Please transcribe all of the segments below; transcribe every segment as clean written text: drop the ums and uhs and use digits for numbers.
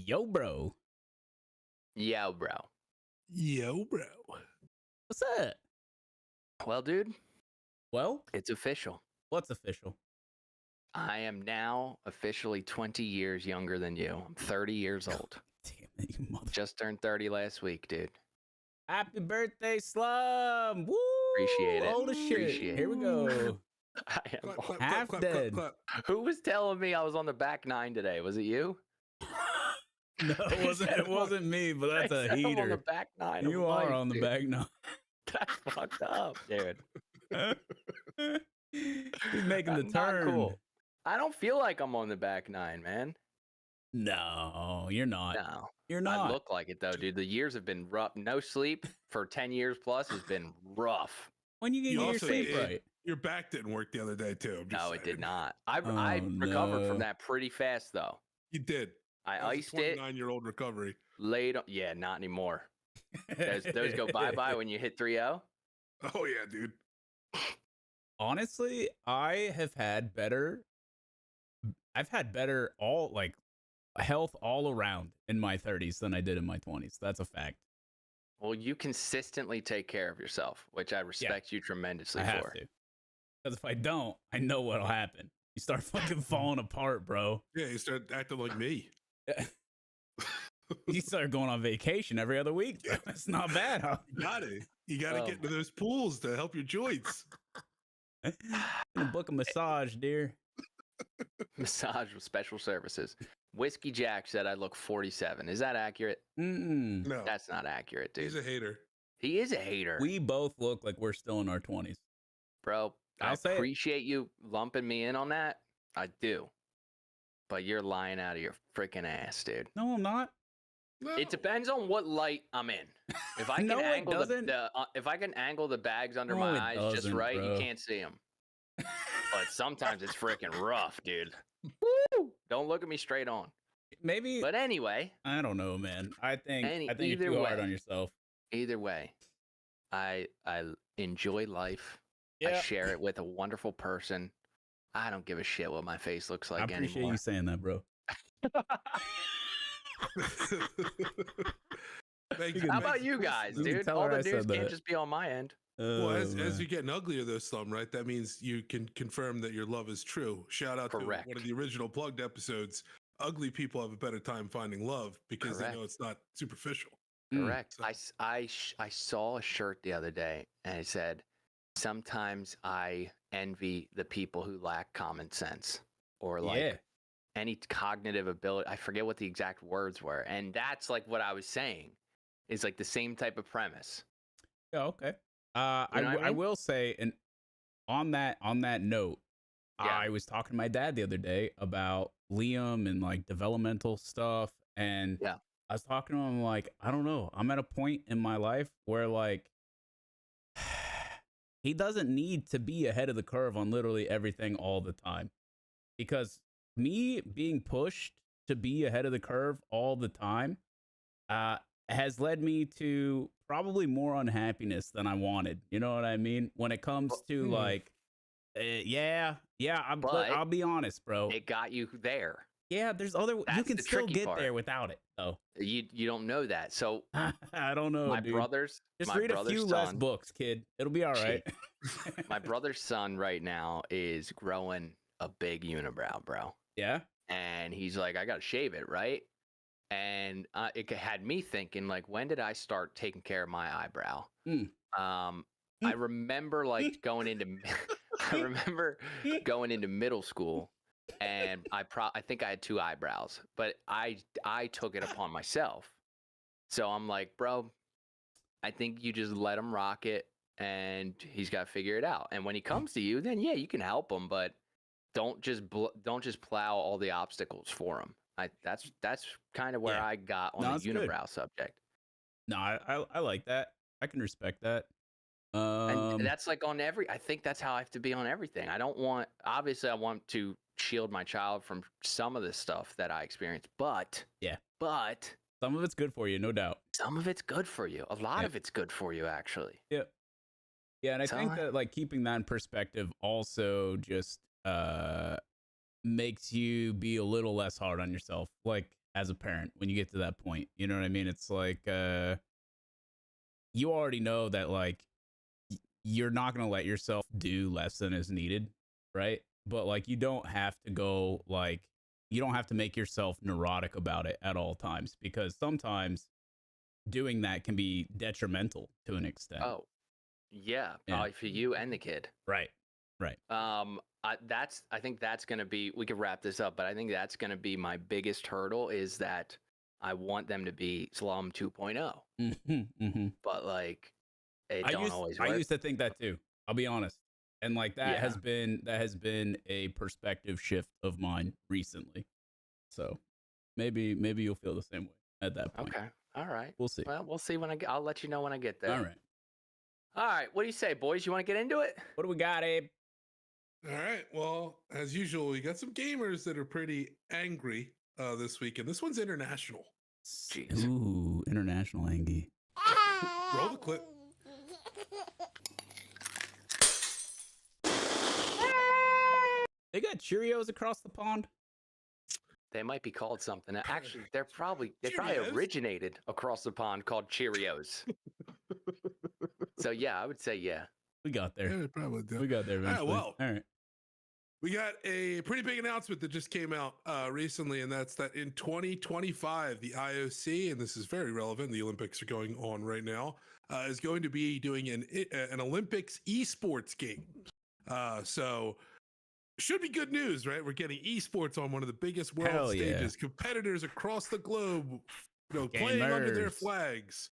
Yo, bro. Yo, bro. Yo, bro. What's up? Well, dude, Well, it's official. what's official? I am now officially 20 years younger than you. I'm 30 years old. Damn it, you mother. Just turned 30 last week, dude. Happy birthday, Slum. Woo! Appreciate it. Old as shit. Appreciate Here we go. I am Clap, old. clap, Half clap, dead. clap, Who was telling me I was on the back nine today? Was it you? No, it wasn't me, but that's They a said I'm on the heater. back nine. You of are life, on the dude. back nine. That's fucked up, dude. He's making the Not turn. cool. I don't feel like I'm on the back nine, man. No, you're not. No. You're I not. look like it though, dude. The years have been rough. No sleep for 10 years plus has been rough. When you get You your also sleep did- right. Your back didn't work the other day, too. I'm just No, it did saying. not. I Oh, recovered from no. that pretty fast though. You did. I That was a iced it, 29-year-old recovery. laid on. Yeah, not anymore. Those go bye-bye when you hit 3-0. Oh, yeah, dude. Honestly, I've had better all like health all around in my 30s than I did in my 20s. That's a fact. Well, you consistently take care of yourself, which I respect you tremendously I have for. to. Because if I don't, I know what'll happen. You start fucking falling apart, bro. Yeah, you started acting like me. You start going on vacation every other week. Bro. It's not bad, huh? You got it. You got to Oh get into those pools to help your joints. Gonna book a massage, dear. Massage with special services. Whiskey Jack said I look 47. Is that accurate? Mm-mm. No, That's not accurate, dude. he's a hater. He is a hater. We both look like we're still in our 20s. Bro, I I'll say it. appreciate you lumping me in on that. I do. But you're lying out of your freaking ass, dude. No, I'm not. No. It depends on what light I'm in. If I can No, it angle doesn't. if I can angle the bags under No, my it eyes just doesn't, right, bro. you can't see them. But sometimes it's freaking rough, dude. Woo! Don't look at me straight on. Maybe. But anyway, I don't know, man. I think you're either too hard way. on yourself. either way, I enjoy life. I Yeah. share it with a wonderful person. I don't give a shit what my face looks I like appreciate anymore. you saying that, bro. Thank You you. can- How about you guys, You can dude? tell All her the I news said can't that. just be on my end. Well, as man. you're getting uglier, though, Slum, right? That means you can confirm that your love is true. Shout out Correct. to one of the original plugged episodes. Ugly people have a better time finding love because they know Correct. it's not superficial. Correct. So- I saw a shirt the other day and it said, "Sometimes I envy the people who lack common sense or like Yeah. any cognitive ability." I forget what the exact words were, and that's like what I was saying. It's like the same type of premise. Yeah, okay. You know what I I mean? will say, and on that note, Yeah. I was talking to my dad the other day about Liam and like developmental stuff, and Yeah. I was talking to him like, I don't know, I'm at a point in my life where like he doesn't need to be ahead of the curve on literally everything all the time, because me being pushed to be ahead of the curve all the time has led me to probably more unhappiness than I wanted. You know what I mean? When it comes to like, But I'll be honest, bro. It got you there. Yeah, there's other. You That's can the still tricky get part. there without it, though. You don't know that. So I don't know, my dude. brother's Just my read a brother's few son, less books, kid. It'll be all right. my brother's son right now is growing a big unibrow, bro. Yeah. And he's like, I gotta shave it, right? And it had me thinking, like, when did I start taking care of my eyebrow? Mm. I remember like going into I remember going into middle school, and I think I had 2 eyebrows, but I took it upon myself. So I'm like, bro, I think you just let him rock it, and he's got to figure it out. And when he comes to you, then yeah, you can help him, but don't just plow all the obstacles for him. That's kind of where Yeah. I got on No, the that's good. unibrow subject. No, I like that. I can respect that. And that's like on I think that's how I have to be on everything. Obviously I want to shield my child from some of the stuff that I experience, but some of it's good for you, no doubt. some of it's good for you. A lot Yeah. of it's good for you, actually. Yeah, and I So think that like keeping that in perspective also just makes you be a little less hard on yourself. Like as a parent when you get to that point. You know what I mean? It's like you already know that like you're not going to let yourself do less than is needed, right? But like you don't have to go like you don't have to make yourself neurotic about it at all times, because sometimes doing that can be detrimental to an extent. Oh, yeah, probably for you and the kid. Right. I think that's going to be, we could wrap this up, but I think that's going to be my biggest hurdle, is that I want them to be Slum 2.0. But like, it don't always work. I used to think that too. I'll be honest. And like that has been a perspective shift of mine recently. So maybe you'll feel the same way at that point. Okay. All right. We'll see. Well, we'll see I'll let you know when I get there. All right. All right. What do you say, boys? You want to get into it? What do we got, Abe? All right. Well, as usual, we got some gamers that are pretty angry this week, and this one's international. Jeez. Ooh, international Angie. Roll the clip. They got Cheerios across the pond. They might be called something. Actually, they probably Cheerios? originated across the pond, called Cheerios. So yeah, I would say yeah. We got there. Yeah, they probably do. We got there eventually. All right. We got a pretty big announcement that just came out recently, and that's that in 2025, the IOC, and this is very relevant, the Olympics are going on right now, is going to be doing an Olympics eSports game. So should be good news, right? We're getting esports on one of the biggest world stages. Competitors across the globe, playing under their flags,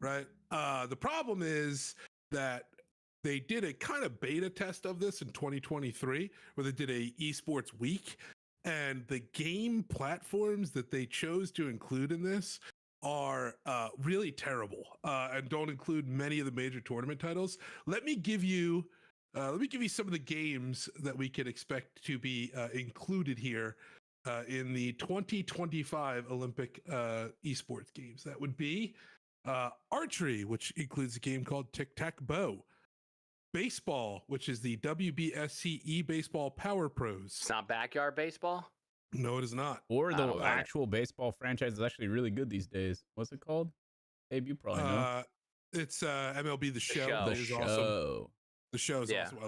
right? The problem is that they did a kind of beta test of this in 2023, where they did a esports week, and the game platforms that they chose to include in this are really terrible and don't include many of the major tournament titles. Let me give you some of the games that we can expect to be included here in the 2025 Olympic esports games. That would be archery, which includes a game called Tic-Tac-Bow. Baseball, which is the WBSC Baseball Power Pros. It's not backyard baseball? No, it is not. Or the actual baseball franchise is actually really good these days. What's it called? Abe, you probably know. It's MLB The Show. The That is Show. awesome. The show is awesome.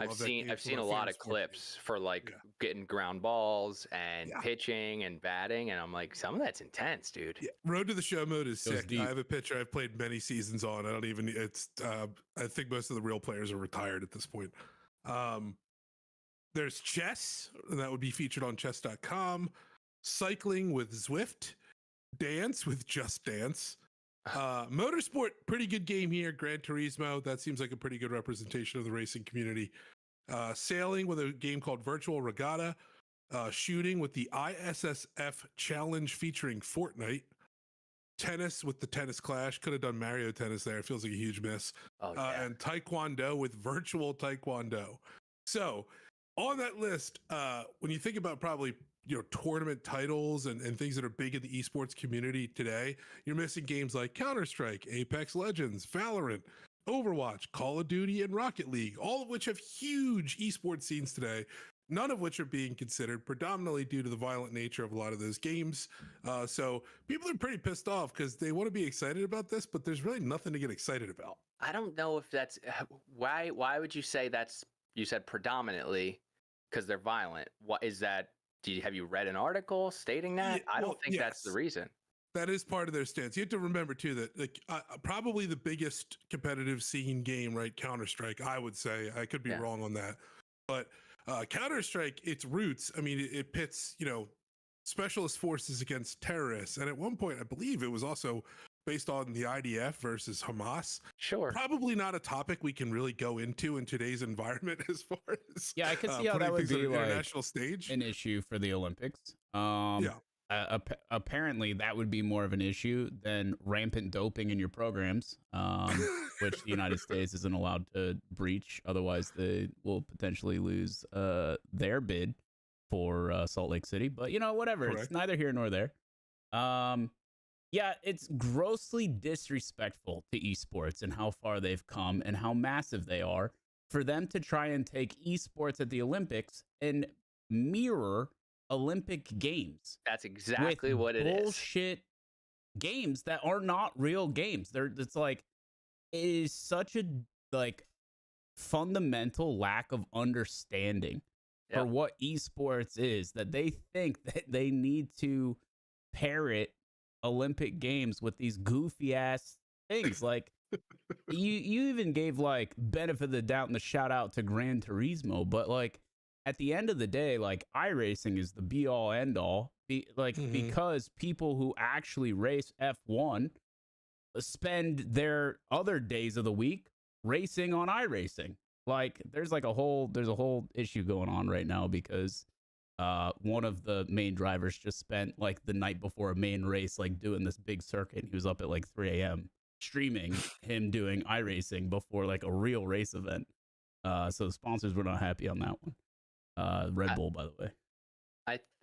I've seen a lot of clips for like getting ground balls and pitching and batting, and I'm like, some of that's intense, dude. Yeah. Road to the Show mode is sick. deep. I have a pitcher I've played many seasons on. I think most of the real players are retired at this point. There's chess, and that would be featured on chess.com. Cycling with Zwift. Dance with Just Dance. Motorsport, pretty good game here. Gran Turismo, that seems like a pretty good representation of the racing community. Sailing with a game called Virtual Regatta. Shooting with the ISSF Challenge featuring Fortnite. Tennis with the Tennis Clash. Could have done Mario Tennis there. It feels like a huge miss. And Taekwondo with Virtual Taekwondo. So on that list, when you think about probably tournament titles and things that are big in the esports community today, you're missing games like Counter-Strike, Apex Legends, Valorant, Overwatch, Call of Duty, and Rocket League, all of which have huge esports scenes today, none of which are being considered, predominantly due to the violent nature of a lot of those games. So people are pretty pissed off because they want to be excited about this, but there's really nothing to get excited about. I don't know if that's why would you say that's, you said predominantly because they're violent. What is that? Have you read an article stating that? Yeah, I don't think that's the reason. That is part of their stance. You have to remember too that probably the biggest competitive scene game, right? Counter-Strike, I would say. I could be wrong on that, but Counter-Strike, its roots, I mean, it pits specialist forces against terrorists, and at one point, I believe it was also based on the IDF versus Hamas. Sure. Probably not a topic we can really go into in today's environment as far as I can see how that would be like international stage, an issue for the Olympics. Apparently that would be more of an issue than rampant doping in your programs, which the United States isn't allowed to breach. Otherwise, they will potentially lose their bid for Salt Lake City. But whatever. Correct. It's neither here nor there. It's grossly disrespectful to esports and how far they've come and how massive they are for them to try and take esports at the Olympics and mirror Olympic Games. That's exactly with what it is. bullshit games that are not real games. It's like, it is such a like fundamental lack of understanding for what esports is, that they think that they need to parrot Olympic Games with these goofy ass things. Like, you even gave like benefit of the doubt and the shout out to Gran Turismo, but like at the end of the day, like iRacing is the be all end all. Because people who actually race F1 spend their other days of the week racing on iRacing. Like there's a whole issue going on right now because one of the main drivers just spent like the night before a main race like doing this big circuit. He was up at like 3 a.m. streaming him doing iRacing before like a real race event. So the sponsors were not happy on that one. Red Bull, by the way.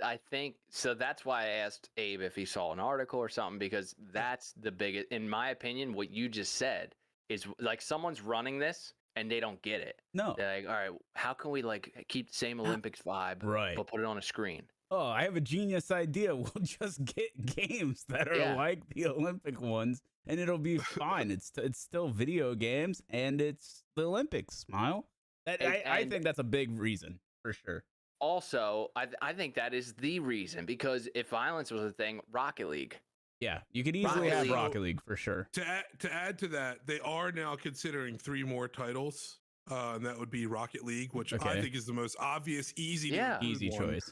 I think so. That's why I asked Abe if he saw an article or something, because that's the biggest, in my opinion, what you just said is like someone's running this and they don't get it. No. They're like, all right, how can we like keep the same Olympics vibe, but put it on a screen? Oh, I have a genius idea. We'll just get games that are like the Olympic ones and it'll be fine. It's still video games and it's the Olympics. Smile. I think that's a big reason for sure. Also, I think that is the reason, because if violence was a thing, Rocket League. Yeah, you could easily have Rocket League for sure. To add to that, they are now considering 3 more titles, and that would be Rocket League, which I think is the most obvious, easy choice.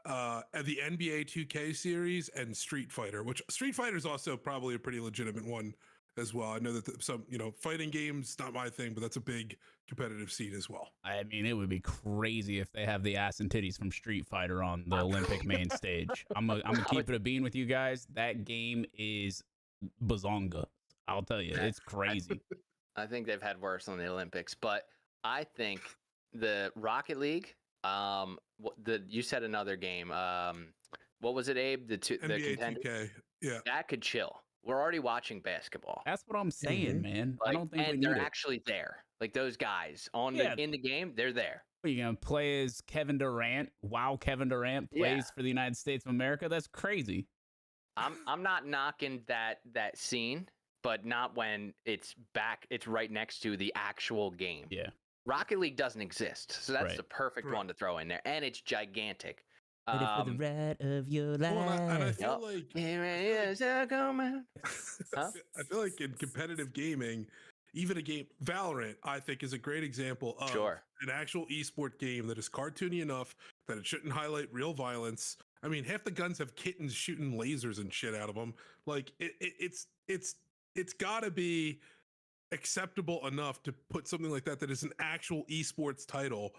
And the NBA 2K series and Street Fighter, which Street Fighter is also probably a pretty legitimate one as well. I know that some, fighting games, not my thing, but that's a big competitive scene as well. I mean, it would be crazy if they have the ass and titties from Street Fighter on the Olympic main stage. I'm gonna keep it a bean with you guys. That game is bazonga. I'll tell you, it's crazy. I think they've had worse on the Olympics, but I think the Rocket League, you said another game. What was it, Abe? The NBA 2K. Yeah, that could chill. We're already watching basketball. That's what I'm saying, man. Like, I don't think and they're actually there. Like those guys in the game, they're there. Are you gonna play as Kevin Durant? Wow, Kevin Durant plays for the United States of America. That's crazy. I'm not knocking that scene, but not when it's right next to the actual game. Yeah. Rocket League doesn't exist, so that's the perfect one to throw in there, and it's gigantic. Ready for the ride of your life. Well, and I feel I feel like in competitive gaming, even a game, Valorant, I think is a great example of an actual esport game that is cartoony enough that it shouldn't highlight real violence. I mean, half the guns have kittens shooting lasers and shit out of them. Like it's got to be acceptable enough to put something like that is an actual esports title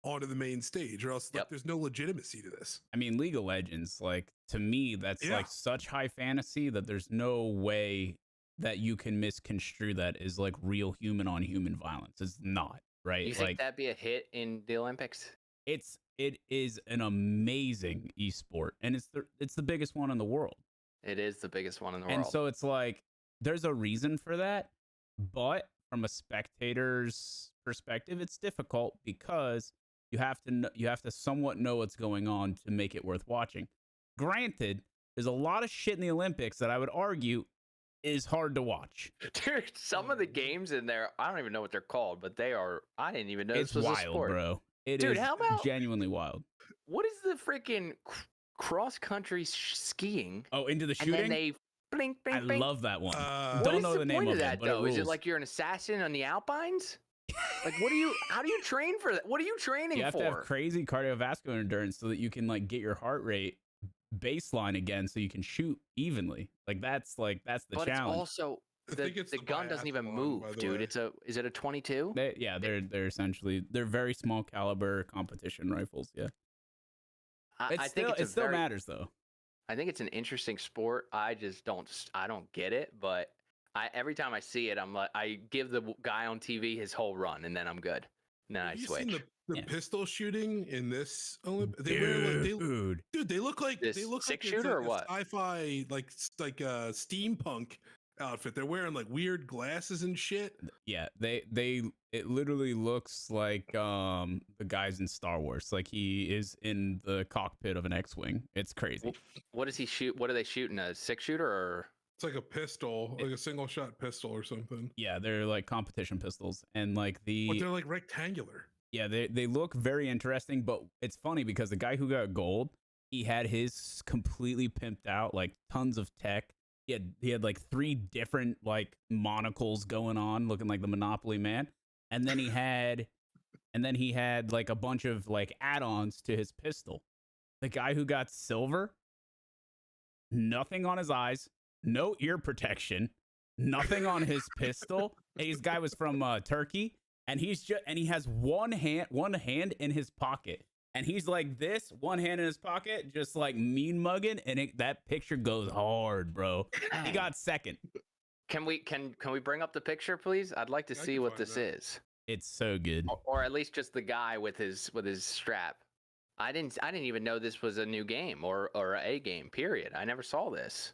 onto the main stage, or else like, there's no legitimacy to this. I mean, League of Legends, like to me, that's like such high fantasy that there's no way that you can misconstrue that as like real human on human violence. It's not, right? You think that'd be a hit in the Olympics? It is an amazing esport, and it's the biggest one in the world. It is the biggest one in the world. And so it's like there's a reason for that, but from a spectator's perspective, it's difficult because you have to somewhat know what's going on to make it worth watching. Granted, there's a lot of shit in the Olympics that I would argue is hard to watch. Dude, some of the games in there, I don't even know what they're called, but I didn't even know this was wild, a sport. Bro. It is genuinely wild. What is the freaking cross-country skiing? Oh, into the shooting? And then they blink, blink, blink. I love that one. Don't know the name of that, though? Is it like you're an assassin on the Alpines? Like, how do you train for that? What are you training for? You have to have crazy cardiovascular endurance so that you can like get your heart rate baseline again so you can shoot evenly. Like that's the challenge. It's also the gun doesn't even move, dude. Is it a 22? They're essentially very small caliber competition rifles. Yeah. I think it still matters though. I think it's an interesting sport. I don't get it, but every time I see it, I'm like, I give the guy on TV his whole run, and then I'm good. And then I switch. Seen the pistol shooting in this Olympic? Dude, they look like six shooter or what? Sci-fi, like steampunk outfit. They're wearing like weird glasses and shit. Yeah, it literally looks like the guys in Star Wars. Like he is in the cockpit of an X-wing. It's crazy. What does he shoot? What are they shooting? A 6-shooter or? It's like a pistol, like a single shot pistol or something. Yeah, they're like competition pistols, and like But they're like rectangular. Yeah, they look very interesting, but it's funny because the guy who got gold, he had his completely pimped out, like tons of tech. He had like 3 different like monocles going on, looking like the Monopoly man. And then he had like a bunch of like add-ons to his pistol. The guy who got silver, nothing on his eyes, no ear protection, nothing on his pistol. This guy was from Turkey, and he has one hand in his pocket. And he's like this, one hand in his pocket, just like mean mugging, and that picture goes hard, bro. He got second. Can we bring up the picture, please? I'd like to see what this is. It's so good. Or at least just the guy with his strap. I didn't even know this was a new game or a game. Period. I never saw this.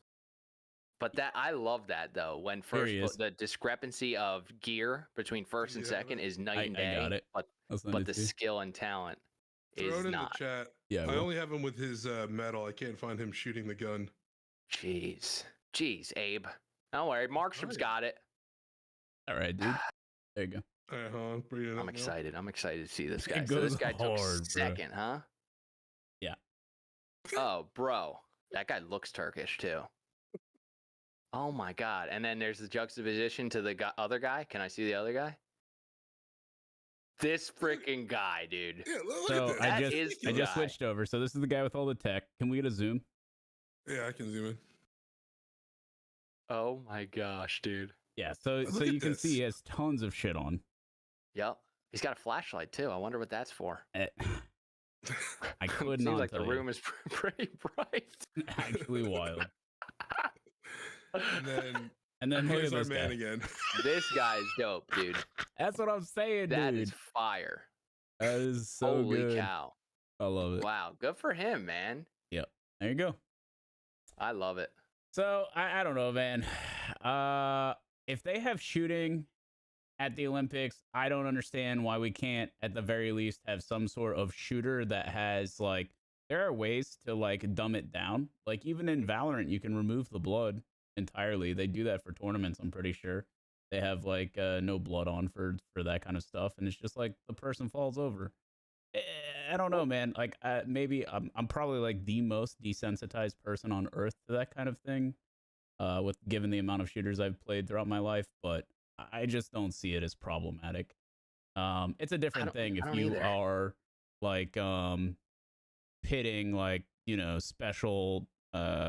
But I love that though. When the discrepancy of gear between first and second is night and day. I got it. But the skill and talent. Throw it in not. the chat. Yeah, I only have him with his medal. I can't find him shooting the gun. Jeez, Abe. Don't worry, Markstrom's got it. All right, dude. There you go. All right, hold on. I'm excited. I'm excited to see this guy. So this guy hard, took second, huh? Yeah. Oh, bro, that guy looks Turkish too. Oh my god! And then there's the juxtaposition to the other guy. Can I see the other guy? This freaking guy, dude. Yeah, look So at this. I just switched over. So this is the guy with all the tech. Can we get a zoom? Yeah, I can zoom in. Oh my gosh, dude. Yeah, so you can see he has tons of shit on. Yep. He's got a flashlight too. I wonder what that's for. I could Seems not like tell the you. room is pretty bright. Actually wild. And then look here's at our this man guy. again. This guy is dope, dude. That's what I'm saying, That dude. is fire. That is so Holy good. cow. I love it. Wow. Good for him, man. Yep. There you go. I love it. So I don't know, man. If they have shooting at the Olympics, I don't understand why we can't, at the very least, have some sort of shooter that has like. There are ways to like dumb it down. Like even in Valorant, you can remove the blood entirely. They do that for tournaments. I'm pretty sure they have like no blood on for that kind of stuff, and it's just like the person falls over. I don't know, man. Like maybe I'm probably like the most desensitized person on earth to that kind of thing. With given the amount of shooters I've played throughout my life, but I just don't see it as problematic. It's a different thing if you are like pitting like, you know, special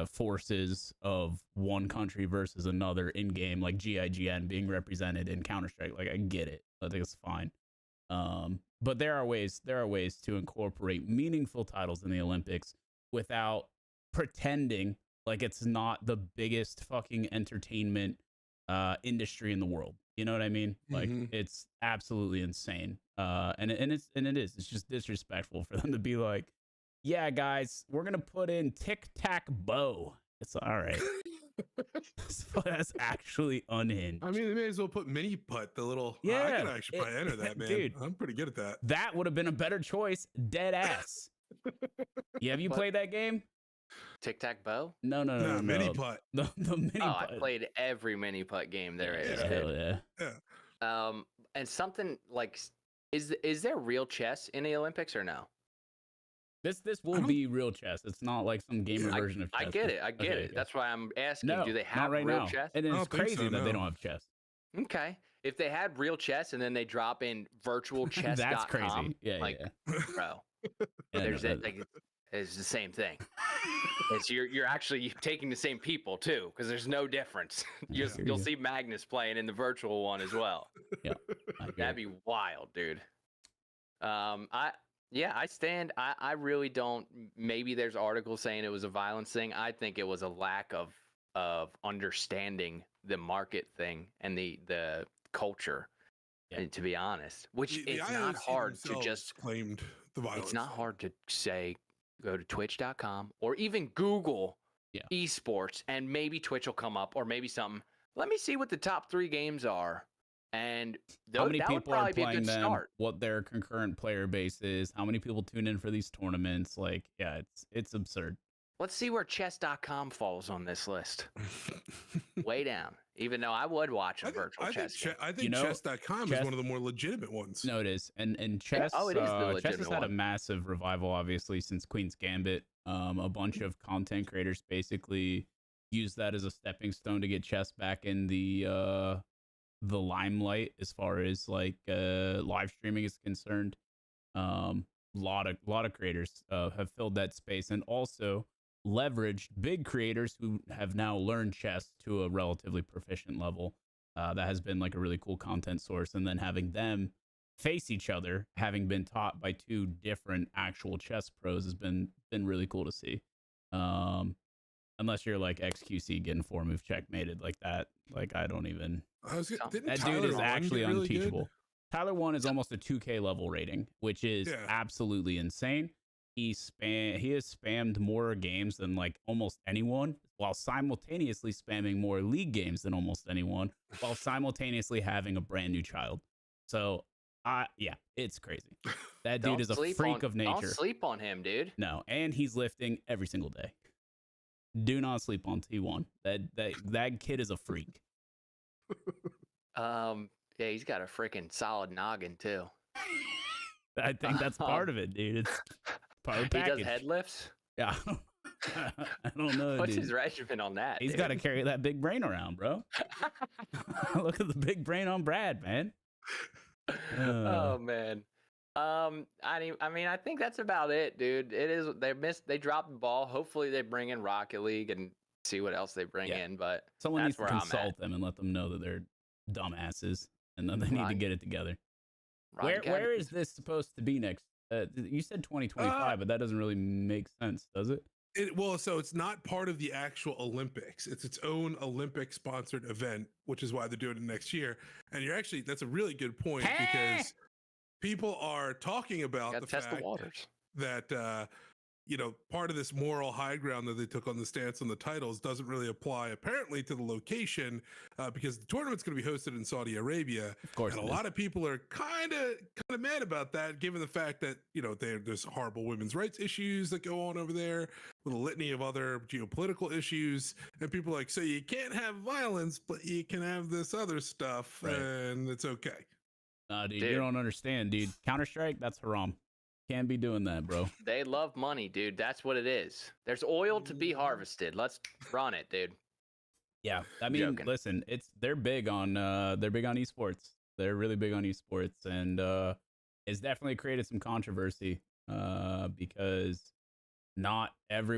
forces of one country versus another in game, like GIGN being represented in Counter-Strike. Like I get it. I think it's fine. But there are ways to incorporate meaningful titles in the Olympics without pretending like it's not the biggest fucking entertainment industry in the world. You know what I mean? Like it's absolutely insane. And it is. It's just disrespectful for them to be like, yeah, guys, we're gonna put in tic-tac-bow. It's all right. That's actually unhinged. I mean, they may as well put mini putt, the little. Yeah, I can actually probably enter that, man. Dude, I'm pretty good at that. That would have been a better choice. Dead ass. Yeah, have you played that game? Tic-tac-bow? No. Mini putt. The mini putt. I played every mini putt game there is. Hell yeah. Yeah. And something like, is there real chess in the Olympics or no? This will be real chess. It's not like some gamer version of chess. I get it. I get it. That's why I'm asking. No, do they have not right real now. chess? And it's crazy that they don't have chess. Okay. If they had real chess and then they drop in virtualchess.com, that's crazy. Yeah, like, yeah. Bro, Yeah, it's the same thing. It's you're actually taking the same people too, because there's no difference. You'll see Magnus playing in the virtual one as well. Yeah, that'd be wild, dude. I stand. I really don't. Maybe there's articles saying it was a violence thing. I think it was a lack of understanding the market thing and the culture. Yeah. And to be honest, which it's not hard to just claimed the violence. It's not hard to say go to twitch.com or even Google eSports and maybe Twitch will come up or maybe something. let me see what the top 3 games are. And How many that would people are probably be a playing good them? start. What their concurrent player base is? How many people tune in for these tournaments? Like, yeah, it's absurd. Let's see where chess.com falls on this list. Way down. Even though I would watch a virtual chess game. I think chess.com is one of the more legitimate ones. No, it is. And chess, oh, it is the legitimate chess has had a one. massive revival, obviously, since Queen's Gambit. A bunch of content creators basically use that as a stepping stone to get chess back in the limelight as far as like live streaming is concerned. Lot of creators have filled that space, and also leveraged big creators who have now learned chess to a relatively proficient level. That has been like a really cool content source, and then having them face each other, having been taught by 2 different actual chess pros, has been really cool to see. Unless you're like XQC getting 4-move checkmated like that, like I don't even. That dude is actually unteachable. Tyler 1 is almost a 2K level rating, which is absolutely insane. He has spammed more games than like almost anyone, while simultaneously spamming more league games than almost anyone, while simultaneously having a brand new child. So, yeah, it's crazy. That dude is a freak of nature. Don't sleep on him, dude. No, and he's lifting every single day. Do not sleep on T1. That kid is a freak. Yeah, he's got a freaking solid noggin too. I think that's part of it, dude. It's part of the package. He does head lifts? Yeah. I don't know. What's dude. his regimen on that? He's got to carry that big brain around, bro. Look at the big brain on Brad, man. Oh man. I mean, I think that's about it, dude. It is. They dropped the ball. Hopefully, they bring in Rocket League and see what else they bring in. But someone needs to consult them and let them know that they're dumbasses and then they need to get it together. Where is this supposed to be next? You said 2025, but that doesn't really make sense, does it? So it's not part of the actual Olympics. It's its own Olympic-sponsored event, which is why they're doing it next year. And that's a really good point because people are talking about the fact that part of this moral high ground that they took on the stance on the titles doesn't really apply apparently to the location because the tournament's going to be hosted in Saudi Arabia. Of course, and a lot of people are kind of mad about that, given the fact that there's horrible women's rights issues that go on over there with a litany of other geopolitical issues, and people are like, so you can't have violence, but you can have this other stuff, and it's okay. Nah, dude, you don't understand, dude. Counter-Strike, that's haram. Can't be doing that, bro. They love money, dude. That's what it is. There's oil to be harvested. Let's run it, dude. Yeah, I mean, listen, they're big on esports. They're really big on esports, and it's definitely created some controversy because not every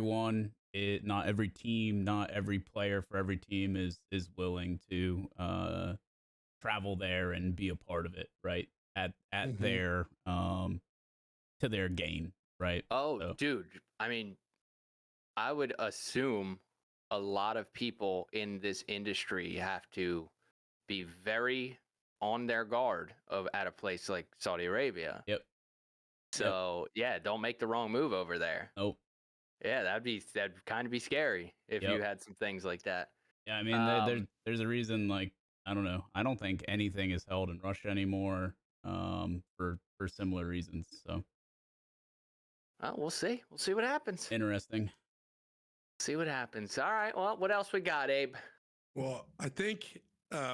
team, not every player for every team is willing to travel there and be a part of it, right? At their to their gain, right? Oh, so. Dude, I mean, I would assume a lot of people in this industry have to be very on their guard at a place like Saudi Arabia. Yep. So yeah, don't make the wrong move over there. Nope. Yeah, that'd kind of be scary if you had some things like that. Yeah, I mean, there's a reason. Like, I don't know. I don't think anything is held in Russia anymore. For similar reasons. So. We'll see. We'll see what happens. Interesting. See what happens. All right. Well, what else we got, Abe? Well, I think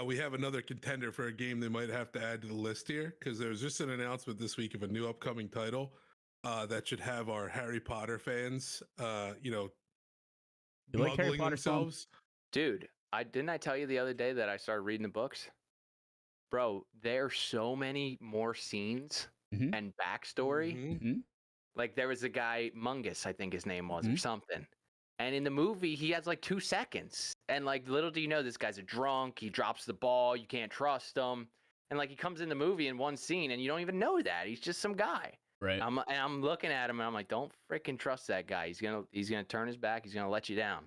we have another contender for a game they might have to add to the list here, because there was just an announcement this week of a new upcoming title that should have our Harry Potter fans, you like Harry Potter themselves. Dude, didn't I tell you the other day that I started reading the books? Bro, there's so many more scenes and backstory. Like there was a guy, Mungus, I think his name was, or something. And in the movie, he has like 2 seconds. And like, little do you know, this guy's a drunk. He drops the ball. You can't trust him. And like, he comes in the movie in one scene, and you don't even know that. He's just some guy. Right. I'm looking at him, and I'm like, don't freaking trust that guy. He's gonna turn his back. He's gonna let you down.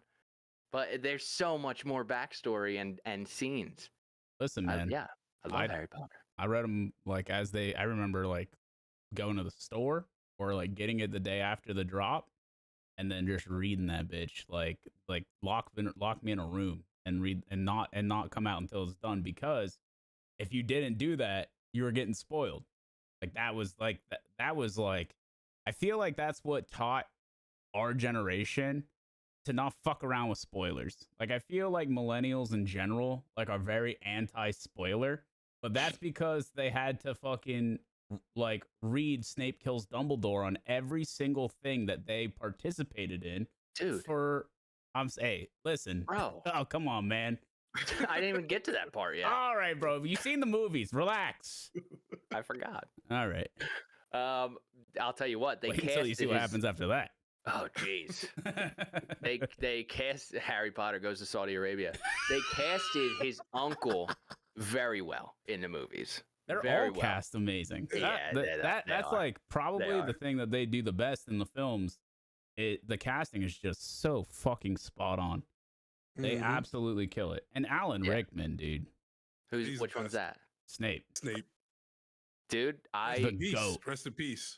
But there's so much more backstory and scenes. Listen, man. I love Harry Potter. I read them like I remember like going to the store or like getting it the day after the drop, and then just reading that bitch like lock me in a room and read and not come out until it's done, because if you didn't do that, you were getting spoiled. Like that was like I feel like that's what taught our generation to not fuck around with spoilers. Like I feel like millennials in general like are very anti-spoiler, but that's because they had to fucking like read Snape kills Dumbledore on every single thing that they participated in. Dude, Hey, listen, bro. Oh, come on, man. I didn't even get to that part yet. All right, bro. You've seen the movies. Relax. I forgot. All right. I'll tell you what. They Wait until you see what happens after that. Oh, jeez. they cast Harry Potter Goes to Saudi Arabia. They casted his uncle very well in the movies. They're very all cast amazing. Yeah, That's like probably the thing that they do the best in the films. The casting is just so fucking spot on. They absolutely kill it. And Alan Rickman, dude. Which one's that? Snape. Dude, Rest in peace.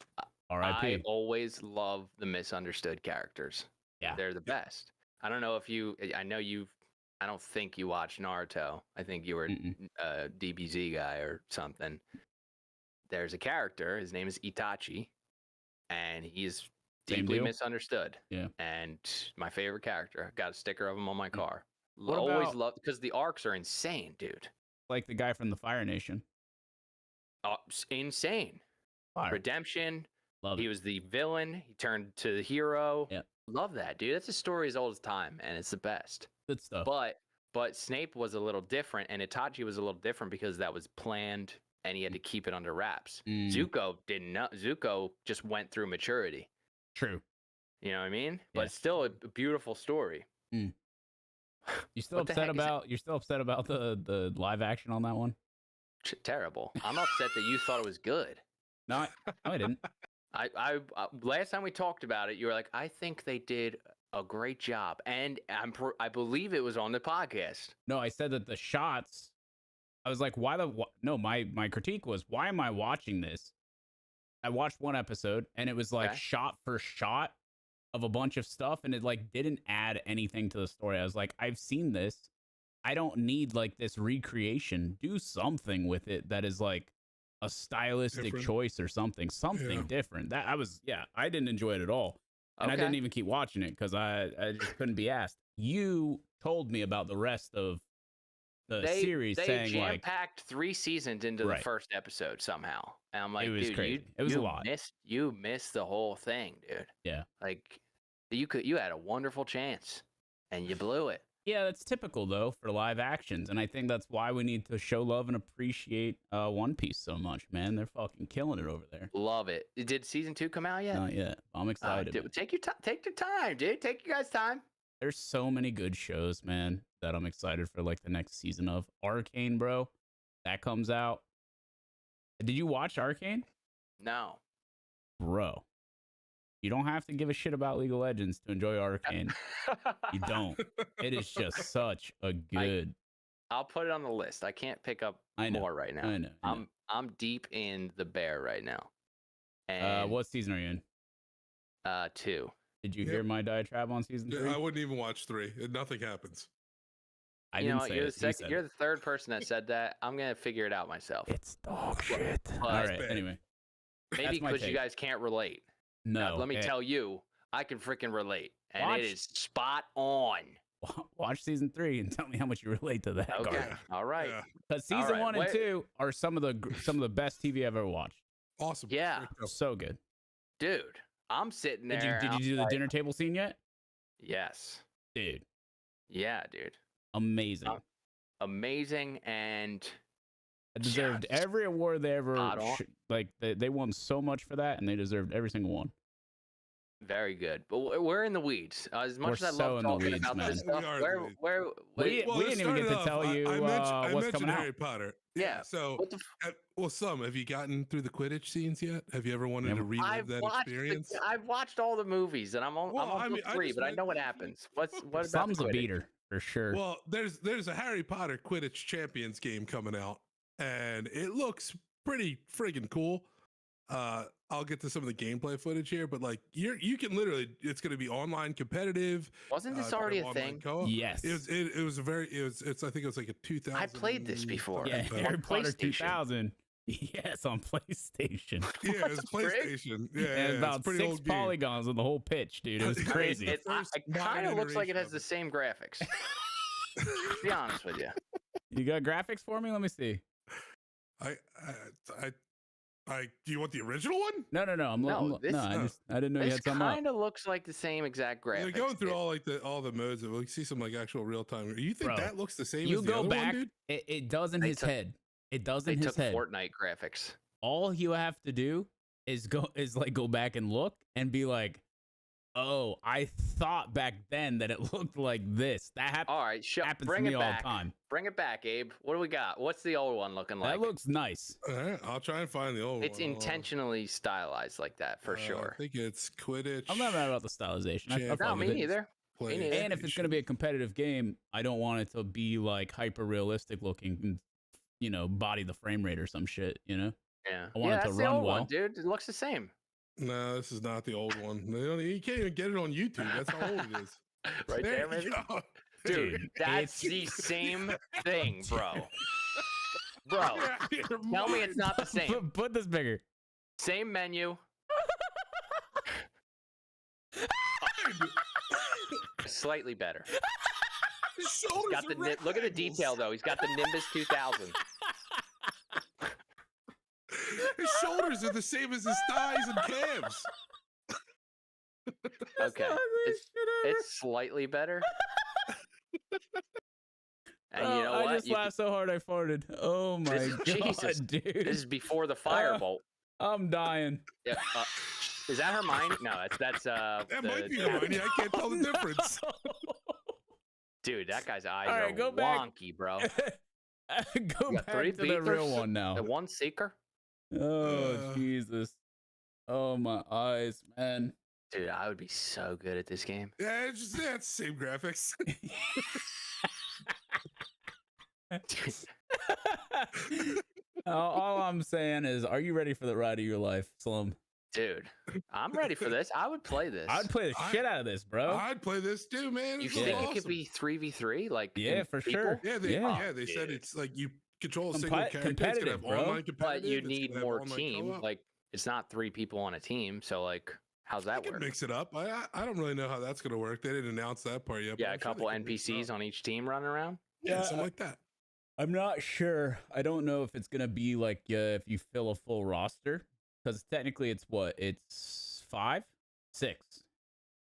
R.I.P. I always love the misunderstood characters. Yeah. They're the best. I don't know if I don't think you watched Naruto. I think you were a DBZ guy or something. There's a character. His name is Itachi, and he's deeply misunderstood. Yeah. And my favorite character. I got a sticker of him on my car. Always love because the arcs are insane, dude. Like the guy from the Fire Nation. Insane. Fire. Redemption. Love he it. was the villain. He turned to the hero. Yeah. Love that, dude. That's a story as old as time, and it's the best. Good stuff. But Snape was a little different, and Itachi was a little different because that was planned, and he had to keep it under wraps. Zuko didn't know. Zuko just went through maturity. True. You know what I mean? Yeah. But still a beautiful story. You still upset about? You're still upset about the live action on that one? Terrible. I'm upset that you thought it was good. No, I didn't. I last time we talked about it, you were like, I think they did a great job, and I believe it was on the podcast. No, I said that the shots. I was like, no, my critique was, why am I watching this? I watched one episode, and it was like shot for shot of a bunch of stuff, and it like didn't add anything to the story. I was like, I've seen this. I don't need like this recreation. Do something with it that is like a stylistic choice or something different. That I didn't enjoy it at all. And I didn't even keep watching it because I just couldn't be asked. You told me about the rest of the series, saying like packed 3 seasons into the first episode somehow. And I'm like, it was dude, crazy. It was a lot. You missed the whole thing, dude. Yeah. Like you had a wonderful chance and you blew it. Yeah, that's typical though for live actions, and I think that's why we need to show love and appreciate One Piece so much, man. They're fucking killing it over there. Love it. Did season 2 come out yet? Not yet. I'm excited. Take your time, dude. Take your guys' time. There's so many good shows, man, that I'm excited for like the next season of. Arcane, bro, that comes out. Did you watch Arcane? No. Bro, you don't have to give a shit about League of Legends to enjoy Arcane. You don't. It is just such a good. I'll put it on the list. I can't pick up more right now. I know. I'm deep in the bear right now. And what season are you in? 2. Did you hear my diatribe on season 3? I wouldn't even watch 3. Nothing happens. You're the third person that said that. I'm gonna figure it out myself. It's dog shit. All right. Anyway, maybe because you guys can't relate. No. Let me tell you, I can freaking relate, and it is spot on. Watch season 3 and tell me how much you relate to that. Okay. Garbage. All right. Because season 1 and 2 are some of the best TV I've ever watched. Awesome. Yeah. So good. Dude, I'm sitting there. Did you do the dinner table scene yet? Yes. Dude. Yeah, dude. Amazing. Amazing, and it deserved every award they ever they won so much for that, and they deserved every single one. Very good. But we're in the weeds. As much as I love talking about this stuff, we didn't even get to tell you what's coming out. Harry Potter. Yeah. So, have you gotten through the Quidditch scenes yet? Have you ever wanted to relive that experience? I've watched all the movies, and I'm on book 3, but I know what happens. What about Some's a beater for sure. Well, there's a Harry Potter Quidditch Champions game coming out, and it looks pretty friggin' cool. I'll get to some of the gameplay footage here, but like you can literally, it's going to be online competitive. Wasn't this kind of already a online thing? co-op. Yes. It was a very it's I think it was like a 2000. I played this before. Yeah, on Harry Potter PlayStation. 2000. Yes, on PlayStation. Yeah, it was the frick? PlayStation. Yeah, And it's about pretty 6 old game. polygons on the whole pitch, dude. It was crazy. It First kind of looks like it iteration has of the it. same graphics. To be honest with you. You got graphics for me? Let me see. I do you want the original one? No. No, this- I didn't know you This had some up. kind of looks like the same exact graphics. They're going through dude. all the modes. We see some like actual real time. You think Bro, that looks the same You as the go other back. one, dude? It does in They his took- head. It does They in his took head. Fortnite graphics. All you have to do is go back and look and be like, oh, I thought back then that it looked like this. That All right, happens to bring me it all back. the time. Bring it back, Abe. What do we got? What's the old one looking like? That looks nice. All right, I'll try and find the old It's one. Hold on. intentionally stylized like that for sure. I think it's Quidditch. I'm not mad about the stylization. I Champ- No, fuck me with it. neither. Play neither. And if it's going to be a competitive game, I don't want it to be like hyper realistic looking and, you know, body the frame rate or some shit, you know? Yeah, I want it to that's the run old well. one, dude. It looks the same. No, this is not the old one. You can't even get it on YouTube. That's how old it is. Right there, you maybe. go. Dude, that's the same thing, bro. Bro, tell me it's not the same. Put this bigger. Same menu. Slightly better. His shoulders Got the are look at the rectangles. detail though. He's got the Nimbus 2000. His shoulders are the same as his thighs and calves. Okay, it's slightly better. And you know I what? just laughed so hard I farted. Oh my This- god, Jesus, dude. This is before the firebolt. I'm dying. Yeah, is that Hermione? No, that's That the- might be Hermione. I can't tell the difference. Dude, that guy's eyes All right, are go back. wonky, bro. Go You got back three to the real beakers, one now. The one seeker. Oh Jesus. Oh my eyes, man. Dude, I would be so good at this game. Yeah, it's the same graphics. All I'm saying is, are you ready for the ride of your life, Slum? Dude, I'm ready for this. I would play this. I'd play the shit out of this, bro. I'd play this too, man. You This is think it awesome. could be 3v3? Like, Yeah, in for people? sure. Yeah, Yeah. they said Dude. it's like you control a single Compi- character. It's gonna have competitive, bro. online But competitive. you it's need gonna have more online team. co-op. Like, it's not 3 people on a team. So, like, how's I that can work? mix it up. I don't really know how that's gonna work. They didn't announce that part yet. but Yeah, I'm a sure they couple can mix it NPCs up. on each team running around. Yeah, Yeah, something like that. I'm not sure. I don't know if it's gonna be like if you fill a full roster, because technically it's what? It's 5, 6.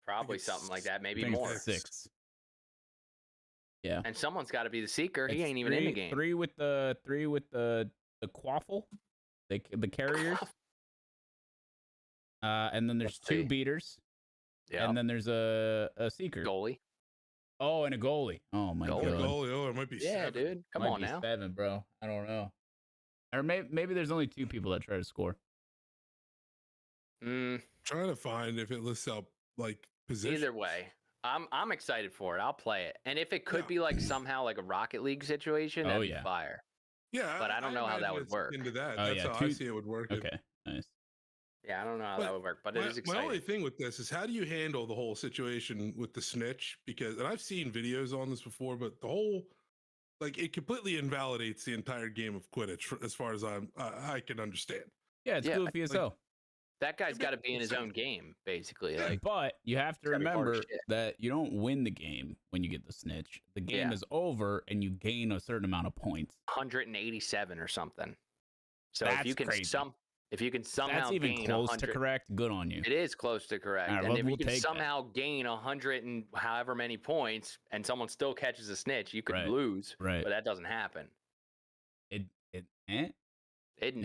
Probably it's something like that. I Maybe think more. it's 6. Yeah. And someone's got to be the seeker. He It's ain't even in the game. 3 with the quaffle, the carriers. And then there's Let's 2 see. beaters, Yeah. and then there's a seeker. Goalie. Oh, and a goalie. Oh my Goalie. Or god. goalie, or it might be Yeah, 7. dude. Come Might on be now. 7, bro. I don't know. Or maybe there's only 2 people that try to score. Trying to find if it lists out like position. Either way, I'm excited for it. I'll play it. And if it could Yeah. be like somehow like a Rocket League situation, Oh, that'd yeah. be fire. Yeah, but I don't know how that imagine would it's work. Into that, Oh, that's yeah, how I 2 see it would work. Okay, nice. Yeah, I don't know how But that would work, but it is My exciting. only thing with this is how do you handle the whole situation with the snitch? Because, and I've seen videos on this before, but the whole, like, it completely invalidates the entire game of Quidditch as far as I can understand. Yeah, it's Yeah, goofy as like- hell. That guy's It got to makes be in his sense. own game, basically. Like, But you have to gotta be hard as remember shit. that you don't win the game when you get the snitch. The game Yeah. is over and you gain a certain amount of points. 187 or something. So That's if you can crazy. somehow That's even gain close 100, to correct. Good on you. it is close to correct. All right, and well, if we'll you can take that. somehow gain 100 and however many points, and someone still catches a snitch, you could Right. lose. Right. But that doesn't happen. It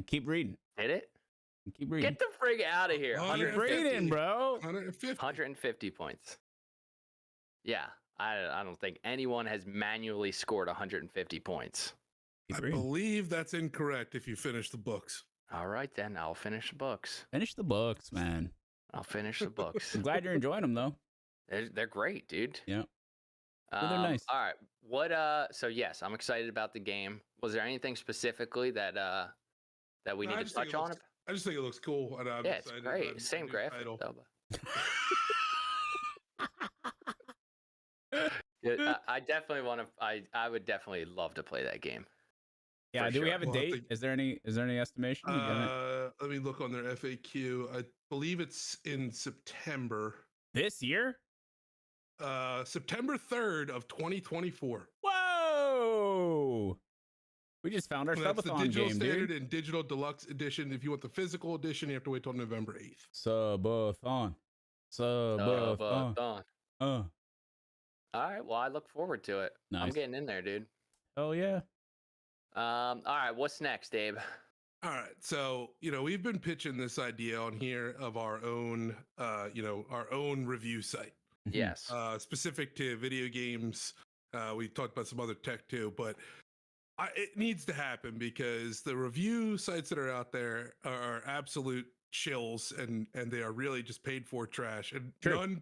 Keep reading. did it? Keep reading. Get the frig out of here. Oh, Keep 150. reading, bro. 150. 150 points. Yeah, I don't think anyone has manually scored 150 points. Keep I reading. believe that's incorrect if you finish the books. All right, then I'll finish the books. Finish the books, man. I'll finish the books. I'm glad you're enjoying them, though. They're great, dude. Yeah. Yeah, they're nice. All right. What so yes, I'm excited about the game. Was there anything specifically that we No, I need to just think touch it on? looks- I just think it looks cool, and I'm Yeah, it's excited. great. about Same the new graphic title. though. Yeah, I definitely want to. I would definitely love to play that game. Yeah. For Do we sure. have a We'll have date? Is there any estimation? You got it? Let me look on their FAQ. I believe it's in September. This year? September 3rd of 2024. Whoa! We just found our And that's the subathon digital game, standard dude. and digital deluxe edition. If you want the physical edition, you have to wait till November 8th. Subathon. Subathon. Done. All right. Well, I look forward to it. I'm Nice. getting in there, dude. Oh yeah. All right. What's next, Abe? All right. So, we've been pitching this idea on here of our own, our own review site, Yes. specific to video games. We talked about some other tech too, but it needs to happen because the review sites that are out there are absolute shills, and they are really just paid for trash, and True.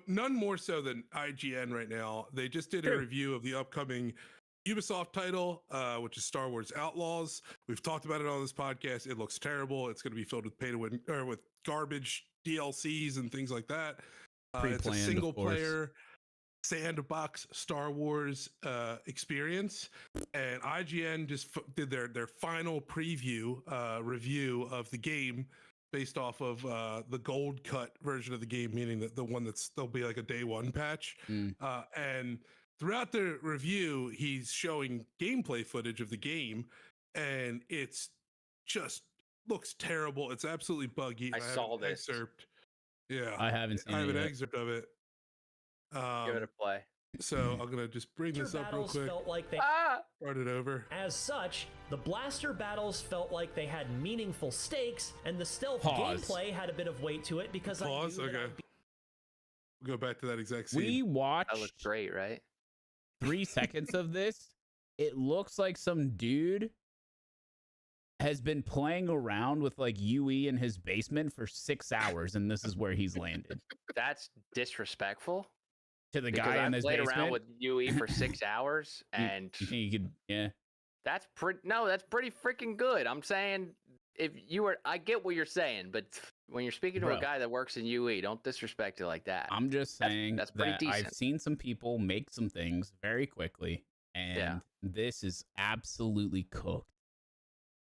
none more so than IGN right now. They just did a True. review of the upcoming Ubisoft title, which is Star Wars Outlaws. We've talked about it on this podcast. It looks terrible. It's going to be filled with pay to win or with garbage DLCs and things like that. It's a Pre-planned, of single course. player sandbox Star Wars experience, and IGN just did their final preview review of the game based off of the gold cut version of the game, meaning that the one there'll be like a day one patch. And throughout the review, he's showing gameplay footage of the game, and it's just looks terrible. It's absolutely buggy. I have saw an this. excerpt. Yeah, I haven't seen I have it an yet. excerpt of it. Give it a play. So I'm gonna just bring this up real battles quick. felt like they Start it over. As such, the blaster battles felt like they had meaningful stakes, and the stealth Pause. gameplay had a bit of weight to it because Pause. I knew that Okay. We'll go back to that exact scene. We That watched looks great, right? 3 seconds of this. It looks like some dude has been playing around with like UE in his basement for 6 hours, and this is where he's landed. That's disrespectful. To the Because guy I in his played basement. around with UE for 6 hours, and You think you could? Yeah. that's pretty. No, that's pretty freaking good. I'm saying, if you were, I get what you're saying, but when you're speaking to Bro. a guy that works in UE, don't disrespect it like that. I'm just saying that's pretty that I've decent. seen some people make some things very quickly, and this is absolutely cooked.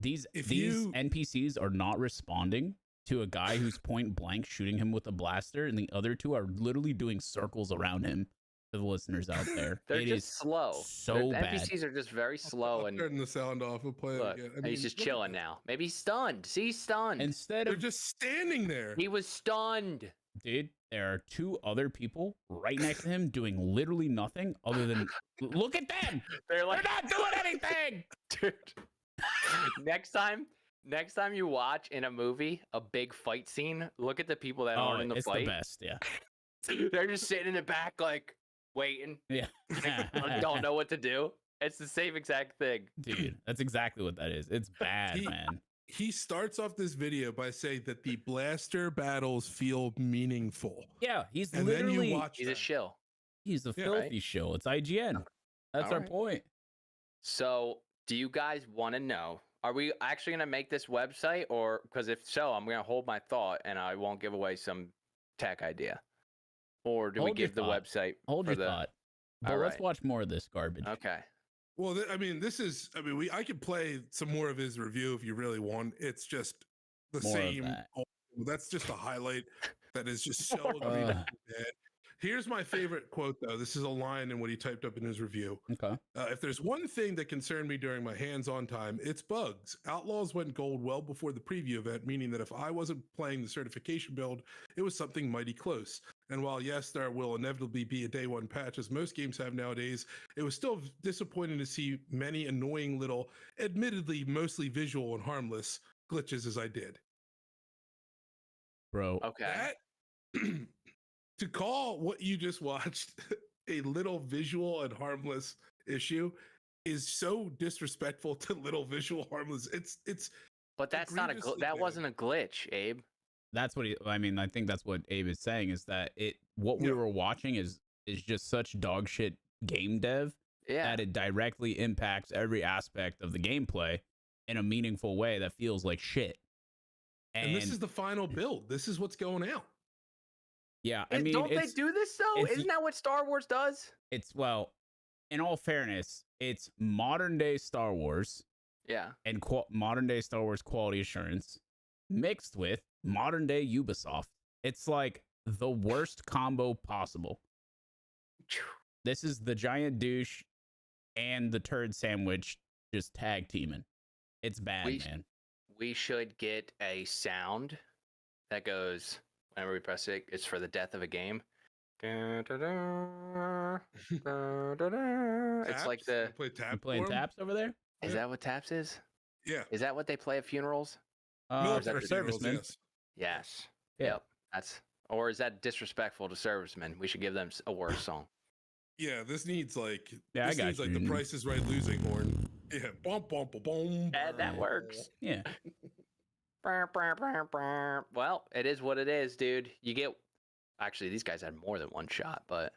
These NPCs are not responding to a guy who's point blank shooting him with a blaster, and the other two are literally doing circles around him. To the listeners out there, They're it just is slow. so bad. NPCs are just very slow, I'll and turn the sound off and play look, it again. he's just look at chilling that. now. Maybe he's stunned. See, he's stunned. Instead They're of just standing there. He was stunned. dude, there are 2 other people right next to him doing literally nothing other than look at them. They're like, They're not doing anything. dude. next time you watch in a movie a big fight scene, look at the people that aren't in the it's fight. the best. Yeah. They're just sitting in the back, like waiting. Yeah. Don't know what to do. It's the same exact thing. Dude, that's exactly what that is. It's bad, man. He starts off this video by saying that the blaster battles feel meaningful. Yeah, he's And then literally you watch He's a that. shill. he's a Yeah, filthy show. It's IGN. That's our Alright. point. So, do you guys want to know? Are we actually going to make this website, or because if so, I'm going to hold my thought and I won't give away some tech idea? Or do we Hold your give the thought. website? Hold for your the... thought. But All let's right. watch more of this garbage. Okay. Well, I could play some more of his review if you really want. It's just the More of same. that. That's just a highlight that is just so More of egregious that. bad. Here's my favorite quote, though. This is a line in what he typed up in his review. Okay. If there's one thing that concerned me during my hands-on time, it's bugs. Outlaws went gold well before the preview event, meaning that if I wasn't playing the certification build, it was something mighty close. And while, yes, there will inevitably be a day one patch, as most games have nowadays, it was still disappointing to see many annoying little, admittedly mostly visual and harmless, glitches as I did. Bro. Okay. That, to call what you just watched a little visual and harmless issue is so disrespectful to little visual harmless. It's But that's not a egregiously that bad. wasn't a glitch, Abe. That's what I think that's what Abe is saying, is that what we Yeah. were watching is just such dog shit game dev Yeah. that it directly impacts every aspect of the gameplay in a meaningful way that feels like shit. And this is the final build. This is what's going out. Yeah, I mean, don't they do this though? Isn't that what Star Wars does? It's, well, in all fairness, it's modern day Star Wars. Yeah. And modern day Star Wars quality assurance mixed with modern day Ubisoft. It's like the worst combo possible. This is the giant douche and the turd sandwich just tag teaming. It's bad, man. We should get a sound that goes whenever we press it. It's for the death of a game. It's like the you playing taps over there. Is that what taps is? Yeah. Is that what they play at funerals? Military servicemen. Yes. Yes. Yeah. Yep. Or is that disrespectful to servicemen? We should give them a worse song. Yeah, this needs like the Price is Right losing horn. Yeah, bump, bump, boom. That works. Yeah. Well, it is what it is, dude. You get. Actually, these guys had more than one shot, but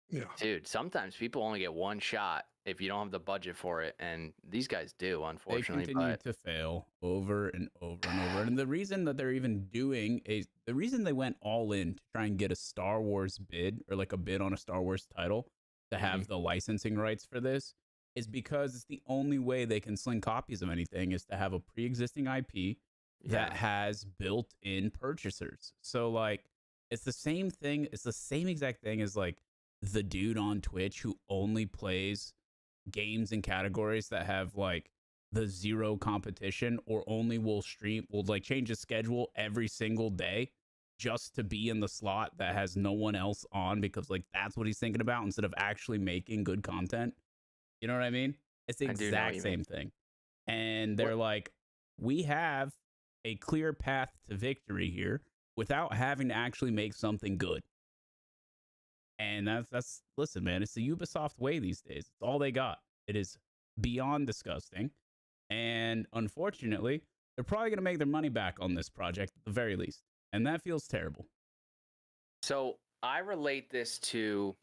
yeah, dude, sometimes people only get one shot if you don't have the budget for it, and these guys do, unfortunately. They continue to fail over and over and over. And the reason that they're even doing the reason they went all in to try and get a Star Wars bid, or like a bid on a Star Wars title, to have the licensing rights for this, is because it's the only way they can sling copies of anything is to have a pre-existing IP that has built-in purchasers. So like, it's the same thing. It's the same exact thing as like the dude on Twitch who only plays games and categories that have like the zero competition, or only will like change his schedule every single day just to be in the slot that has no one else on, because like that's what he's thinking about instead of actually making good content. You know what I mean? It's the exact same thing. And they're like, we have a clear path to victory here without having to actually make something good. And that's listen, man, it's the Ubisoft way these days. It's all they got. It is beyond disgusting. And unfortunately, they're probably going to make their money back on this project at the very least. And that feels terrible. So I relate this to,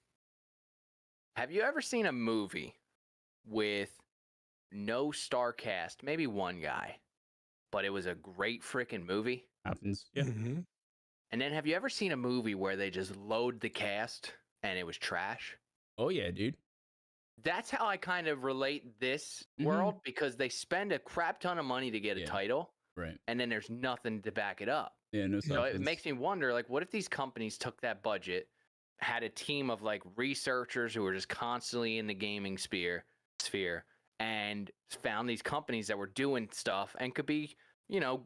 have you ever seen a movie with no star cast, maybe one guy, but it was a great freaking movie? Happens. Yeah. Mm-hmm. And then have you ever seen a movie where they just load the cast and it was trash? Oh yeah, dude. That's how I kind of relate this world, because they spend a crap ton of money to get a title. Right. And then there's nothing to back it up. Yeah, no. So it makes me wonder, like, what if these companies took that budget, had a team of like researchers who were just constantly in the gaming sphere, and found these companies that were doing stuff and could be, you know,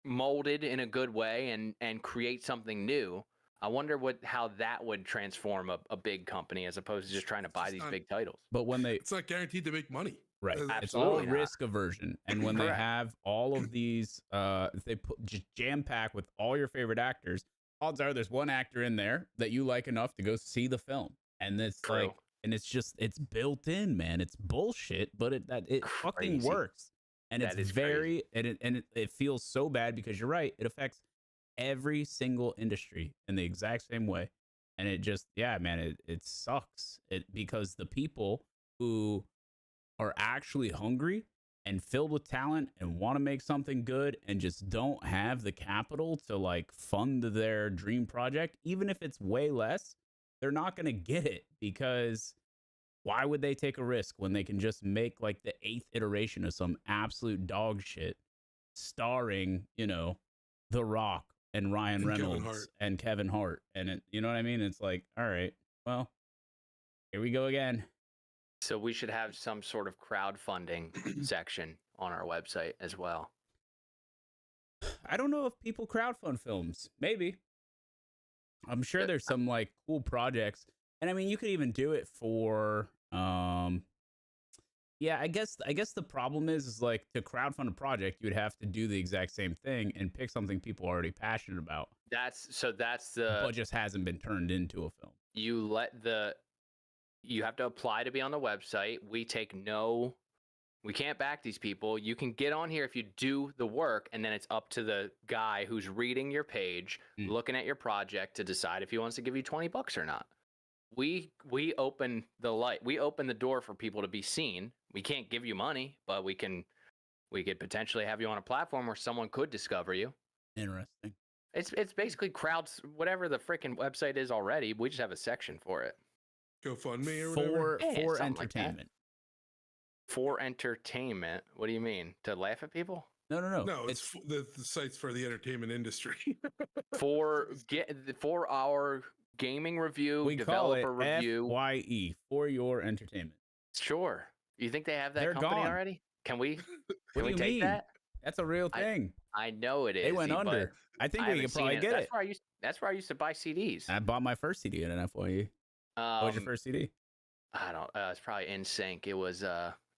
molded in a good way and create something new. I wonder how that would transform a big company as opposed to just trying to buy these big titles. But when it's not guaranteed to make money. Right. It's all risk aversion. And when they have all of these, they just jam pack with all your favorite actors, odds are there's one actor in there that you like enough to go see the film. And it's it's built in, man. It's bullshit, but it fucking works. And it's very, it feels so bad because you're right. It affects every single industry in the exact same way. And it just, man, it sucks. Because the people who are actually hungry and filled with talent and want to make something good and just don't have the capital to like fund their dream project, even if it's way less, they're not going to get it, because why would they take a risk when they can just make like the 8th iteration of some absolute dog shit starring, you know, The Rock and Ryan Reynolds and Kevin Hart, and you know what I mean? It's like, all right, well, here we go again. So we should have some sort of crowdfunding section on our website as well. I don't know if people crowdfund films. Maybe. I'm sure there's some like cool projects. And I mean, you could even do it for I guess the problem is like, to crowdfund a project, you would have to do the exact same thing and pick something people are already passionate about. But just hasn't been turned into a film. You have to apply to be on the website. We can't back these people. You can get on here if you do the work, and then it's up to the guy who's reading your page, looking at your project, to decide if he wants to give you $20 or not. We open the door for people to be seen. We can't give you money, but we could potentially have you on a platform where someone could discover you. Interesting. It's basically crowds, whatever the freaking website is already. We just have a section for it. GoFundMe or whatever. For something like that. entertainment. For entertainment. What do you mean? To laugh at people? No, it's the site's for the entertainment industry. For our gaming review, we call it developer review. FYE, for your entertainment. Sure. You think they have that They're company gone. already? Can we? What do we you take mean? that? That's a real thing. I know it is. They went under. I think we could probably get it. That's where I used to buy CDs. I bought my first CD at an FYE. What was your first CD? I don't. It's probably NSYNC. It was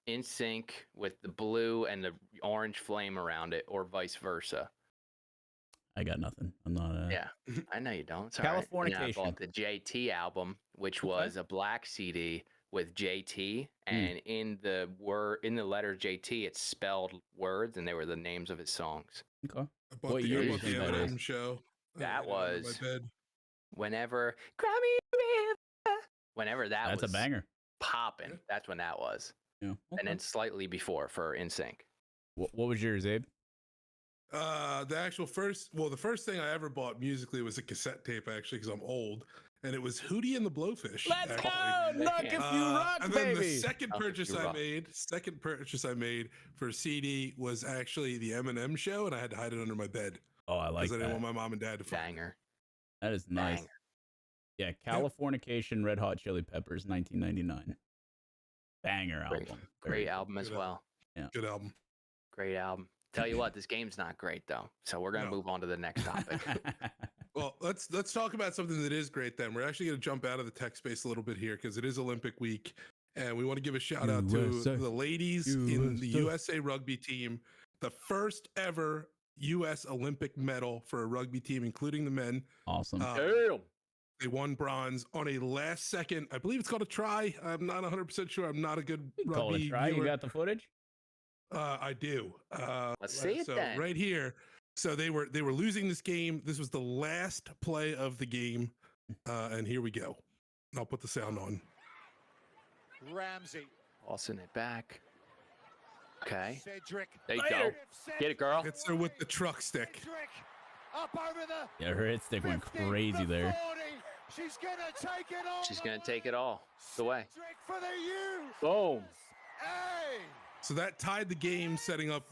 NSYNC with the blue and the orange flame around it, or vice versa. I got nothing. I'm not. Yeah, I know you don't. It's Californication. All right. And I bought the JT album, which was a black CD with JT, and in the letter JT, it spelled words, and they were the names of his songs. Okay. I bought What the year do you Eminem think that is? show. That I had it on was my bed. whenever Grammy River. Whenever That's was a banger. popping, Yeah. that's when that was. Yeah. Okay. And then slightly before for NSYNC. What was yours, Abe? The first thing I ever bought musically was a cassette tape, actually, because I'm old, and it was Hootie and the Blowfish. Let's actually. go, Knock If You Rock, And then baby. the second Knock If purchase You I Rock. made for CD was actually the Eminem show, and I had to hide it under my bed Oh, I like because I didn't that. want my mom and dad to find it. Banger. That is nice. Banger. Yeah, Californication, Red Hot Chili Peppers, 1999. Banger album. Great album as Good well. Good album. Great album. Tell you what, this game's not great though. So we're gonna No. move on to the next topic. Well, let's talk about something that is great then. We're actually going to jump out of the tech space a little bit here because it is Olympic week, and we want to give a shout out to USA. the ladies in the USA rugby team, the first ever U.S. Olympic medal for a rugby team, including the men. Awesome. Damn. They won bronze on a last second. I believe it's called a try. I'm not 100% sure. I'm not a good Call it rugby a try. viewer. You got the footage? I do. Let's see it so then. right here. So they were losing this game. This was the last play of the game, and here we go. I'll put the sound on. Ramsey. Tossing it back. Okay. Cedric. There you go. Get it, girl. It's her with the truck stick. Cedric. Up over the Yeah, her hit stick went 50, crazy the there. 40. She's gonna take it all. She's gonna take it all the way. Cedric for the U. Boom. Hey. So that tied the game, setting up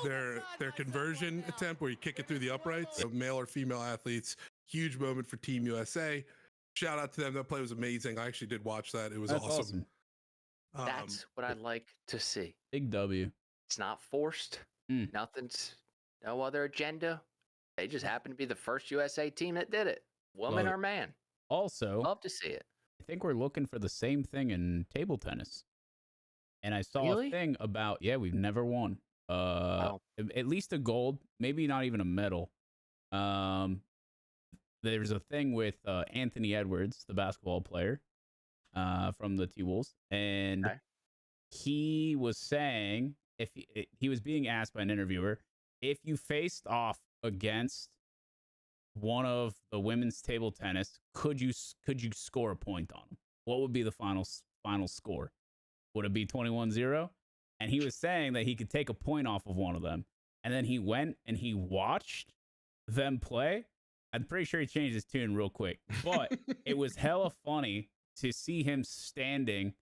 their conversion attempt where you kick it through the uprights. So male or female athletes, huge moment for Team USA. Shout out to them. That play was amazing. I actually did watch that. It was That's awesome. That's what I'd like to see. Big W. It's not forced. Nothing's no other agenda. They just happen to be the first USA team that did it. Woman Love it. or man. Also, Love to see it. I think we're looking for the same thing in table tennis. And I saw Really? a thing about, we've never won. Wow. At least a gold, maybe not even a medal. There's a thing with Anthony Edwards, the basketball player from the T-Wolves, and Okay. he was saying, if he was being asked by an interviewer, if you faced off against one of the women's table tennis, could you score a point on them? What would be the final score? Would it be 21-0? And he was saying that he could take a point off of one of them. And then he went and he watched them play. I'm pretty sure he changed his tune real quick. But it was hella funny to see him standing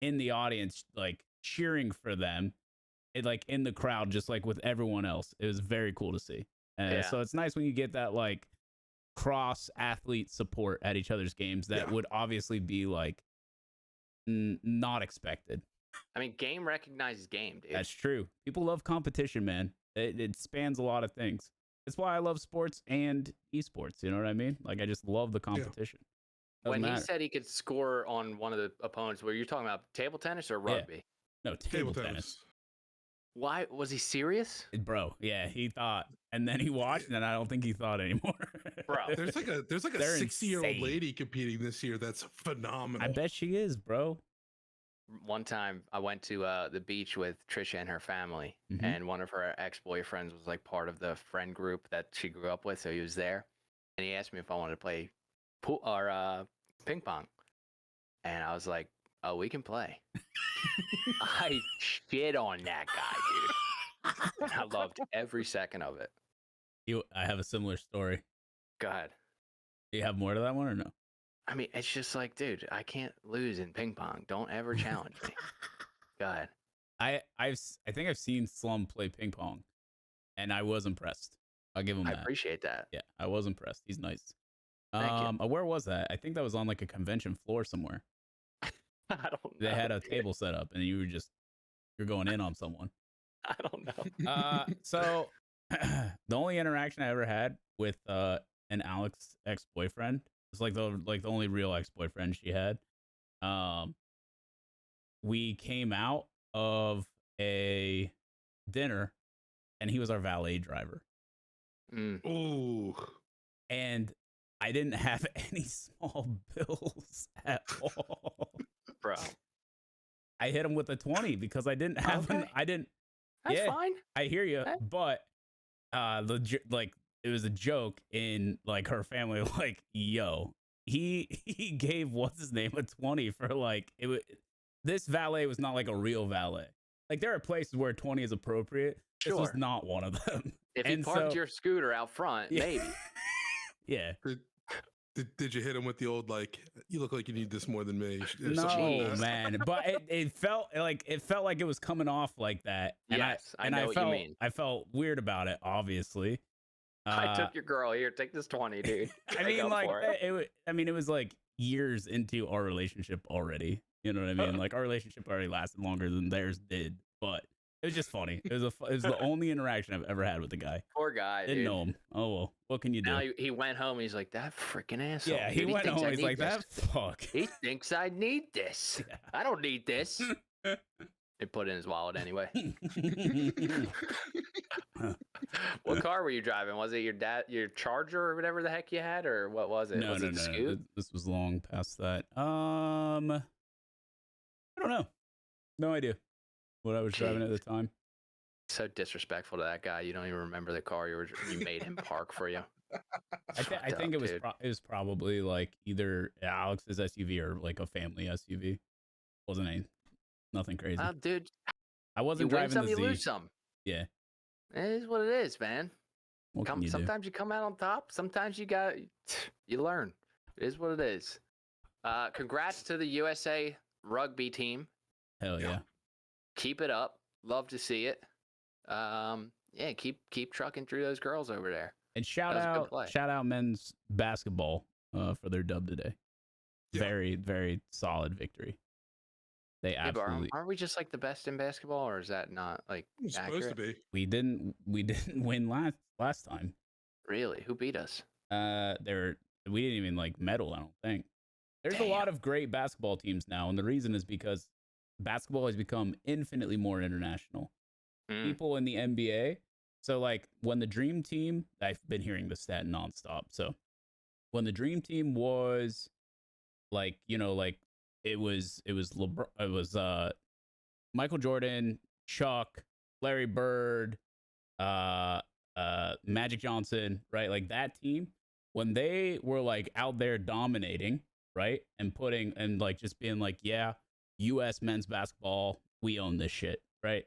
in the audience, like cheering for them, like in the crowd, just like with everyone else. It was very cool to see. So it's nice when you get that like cross athlete support at each other's games that would obviously be like not expected. I mean, game recognizes game, dude. That's true. People love competition, man. It spans a lot of things. That's why I love sports and eSports. You know what I mean? Like, I just love the competition. When Doesn't he matter. said he could score on one of the opponents, were you talking about table tennis or rugby? No, table tennis. Why was he serious? Bro, yeah, he thought, and then he watched, and I don't think he thought anymore. Bro. There's like a They're 60-year-old insane. lady competing this year. That's phenomenal. I bet she is, bro. One time I went to the beach with Trisha and her family, Mhm. and one of her ex-boyfriends was like part of the friend group that she grew up with, so he was there, and he asked me if I wanted to play pool or ping pong, and I was like, "Oh, we can play." I shit on that guy, dude. And I loved every second of it. I have a similar story. Go ahead. Do you have more to that one or no? I mean, it's just like, dude, I can't lose in ping pong. Don't ever challenge me. Go ahead. I think I've seen Slum play ping pong, and I was impressed. I'll give him I that. appreciate that. Yeah, I was impressed. He's nice. Thank you. Where was that? I think that was on like a convention floor somewhere. I don't know. They had a dude. table set up, and you're going in on someone. I don't know. So the only interaction I ever had with an Alex ex-boyfriend was like the only real ex-boyfriend she had. We came out of a dinner, and he was our valet driver. Ooh. And I didn't have any small bills at all. Bro. I hit him with a 20 because I didn't have Okay. That's fine. I hear you, Okay. but it was a joke in like her family, like, yo, he gave what's his name a 20 for like this valet was not like a real valet. Like there are places where 20 is appropriate. This was Sure. not one of them. If you And parked so- your scooter out front, Yeah. maybe. Yeah. Did you hit him with the old like you look like you need this more than me? or something No, like that? man. But it felt like it was coming off like that. And Yes, I know what you mean. I felt weird about it, obviously. I took your girl here. Take this 20, dude. I Make mean, up like for it. it was like years into our relationship already. You know what I mean? Like our relationship already lasted longer than theirs did. But it was just funny. It was the only interaction I've ever had with the guy. Poor guy, Didn't dude. know him. Oh well, what can you do? Now he went home. He's like, that freaking asshole. Yeah, he dude, went thinks home. I He's need like, this. that fuck. He thinks I need this. Yeah. I don't need this. He put it in his wallet anyway. What car were you driving? Was it your Charger or whatever the heck you had, or what was it? No, was no, it no. Scoot? This was long past that. I don't know. No idea what I was driving at the time. So disrespectful to that guy. You don't even remember the car you made him park for you. I think it was probably like either Alex's SUV or like a family SUV. Wasn't nothing crazy. Dude, I you wasn't win driving some, the you Z. lose some. Yeah. It is what it is, man. What can you do? Sometimes you come out on top. Sometimes you learn. It is what it is. Congrats to the USA rugby team. Hell yeah. Keep it up. Love to see it. Yeah, keep trucking through those girls over there. And That was a good play. shout out men's basketball for their dub today. Yeah. Very, very solid victory. They Yeah, but absolutely aren't we just like the best in basketball, or is that not like It's supposed to accurate? be. we didn't win last time. Really? Who beat us? We didn't even like medal, I don't think. There's a lot of great basketball teams now, and the reason is because basketball has become infinitely more international. People in the NBA. So like when the Dream Team, I've been hearing this stat nonstop. So when the Dream Team was like, like it was Michael Jordan, Chuck, Larry Bird, Magic Johnson, right? Like that team, when they were like out there dominating, right? And like just being like, yeah, US men's basketball, we own this shit, right?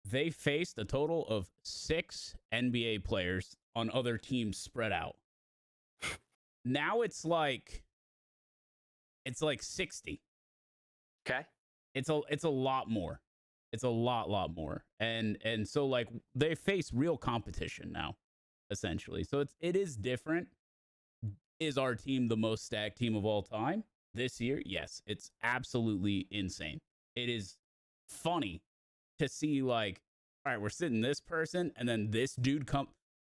They faced a total of 6 NBA players on other teams spread out. Now it's like 60. Okay. It's a lot more. It's a lot more. And so like they face real competition now, essentially. So it is different. Is our team the most stacked team of all time this year? Yes, it's absolutely insane. It is funny to see like, all right, we're sitting this person, and then this dude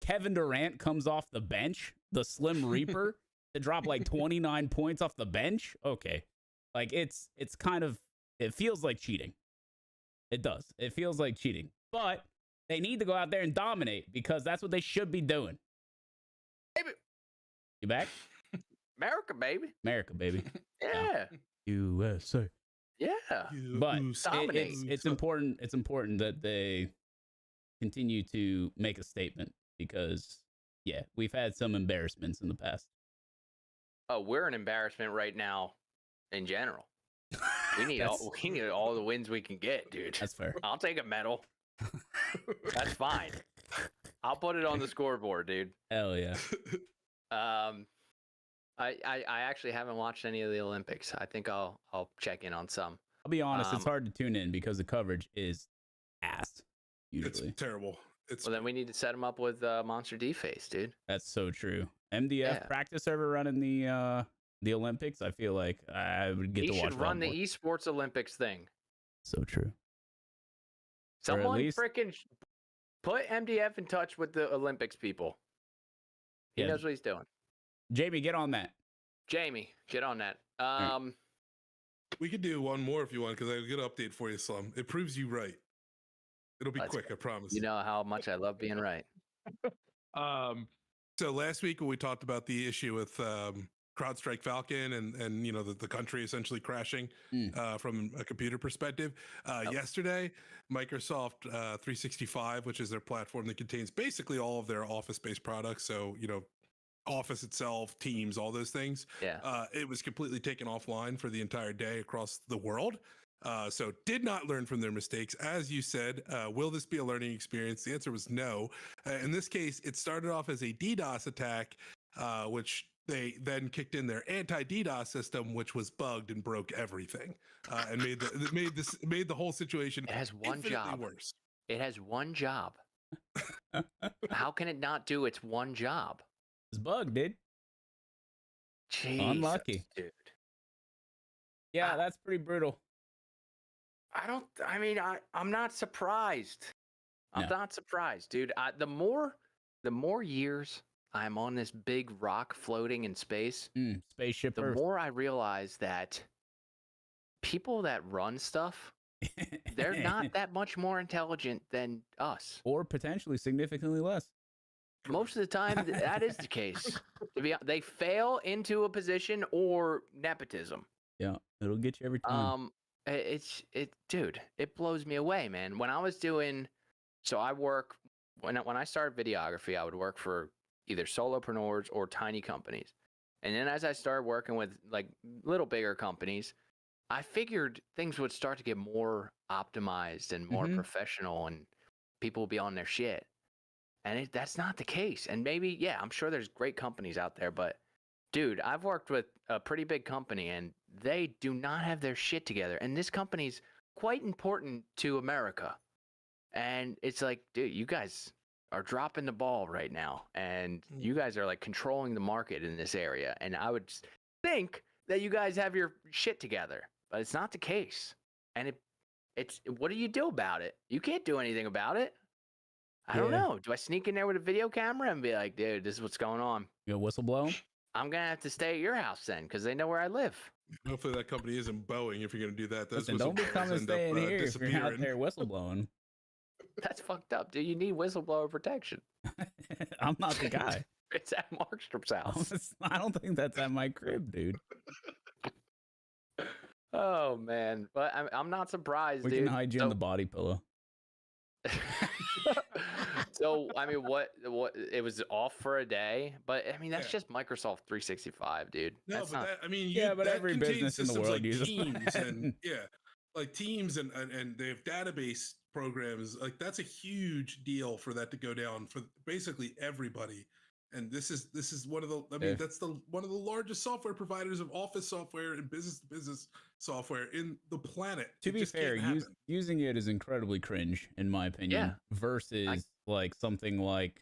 Kevin Durant comes off the bench, the Slim Reaper, to drop like 29 points off the bench. Okay. Like it's kind of, it feels like cheating. It does. It feels like cheating. But they need to go out there and dominate because that's what they should be doing. Baby. You back? America, baby. America, baby. Yeah. USA. Yeah. But Dominate. it's important. It's important that they continue to make a statement because, yeah, we've had some embarrassments in the past. Oh, we're an embarrassment right now in general. We need all the wins we can get, dude. That's fair. I'll take a medal. That's fine. I'll put it on the scoreboard, dude. Hell yeah. I actually haven't watched any of the Olympics. I think I'll check in on some. I'll be honest, it's hard to tune in because the coverage is ass. Usually, It's terrible. Well, then we need to set him up with Monster D Face, dude. that's so true. MDF practice ever running the Olympics? I feel like I would get He to watch. should run the more. eSports Olympics thing. So true. Someone least- freaking put MDF in touch with the Olympics people. He Yeah. knows what he's doing. Jamie, get on that. Jamie, get on that. We could do one more if you want, because I have a good update for you, Slum. It proves you right. It'll be quick, I promise. You know how much I love being right. So last week when we talked about the issue with CrowdStrike Falcon and you know the country essentially crashing from a computer perspective, yesterday Microsoft 365, which is their platform that contains basically all of their Office-based products, so you know Office itself, Teams, all those things. Yeah. It was completely taken offline for the entire day across the world. So did not learn from their mistakes. As you said, will this be a learning experience? The answer was no. In this case, it started off as a DDoS attack, which they then kicked in their anti-DDoS system, which was bugged and broke everything, and made the whole situation It has one infinitely job. worse. It has one job. How can it not do its one job? It's bugged, dude. Jesus, Unlucky. dude. Yeah, that's pretty brutal. I'm not surprised. I'm No. not surprised, dude. The more years I'm on this big rock floating in space, Spaceship the Earth. more I realize that people that run stuff, they're not that much more intelligent than us. Or potentially significantly less. Most of the time, that is the case. They fail into a position or nepotism. Yeah, it'll get you every time. Dude, it blows me away, man. When I was doing, when I started videography, I would work for either solopreneurs or tiny companies. And then as I started working with like little bigger companies, I figured things would start to get more optimized and more professional and people would be on their shit. And that's not the case. And maybe, yeah, I'm sure there's great companies out there, but dude, I've worked with a pretty big company and they do not have their shit together. And this company's quite important to America. And it's like, dude, you guys are dropping the ball right now. And you guys are like controlling the market in this area. And I would think that you guys have your shit together, but it's not the case. And it's what do you do about it? You can't do anything about it. I don't know. Do I sneak in there with a video camera and be like, dude, this is what's going on? You know, whistleblow? I'm going to have to stay at your house then because they know where I live. Hopefully that company isn't Boeing if you're going to do that. Those Listen, don't be whistleblowers coming end up, staying here if you're out disappearing. there whistleblowing. That's fucked up, dude. You need whistleblower protection. I'm not the guy. It's at Markstrom's house. I don't think that's at my crib, dude. Oh, man. But I'm not surprised, We dude. can hide you in the body pillow. So, I mean, what it was off for a day, but I mean, that's just Microsoft 365, dude. No, That's but not, that, I mean, But that every contains business in the systems world like uses Teams that. and like Teams and they have database programs. Like that's a huge deal for that to go down for basically everybody. And this is one of the that's one of the largest software providers of office software and business to business software in the planet. To be fair, using it is incredibly cringe, in my opinion, versus like something like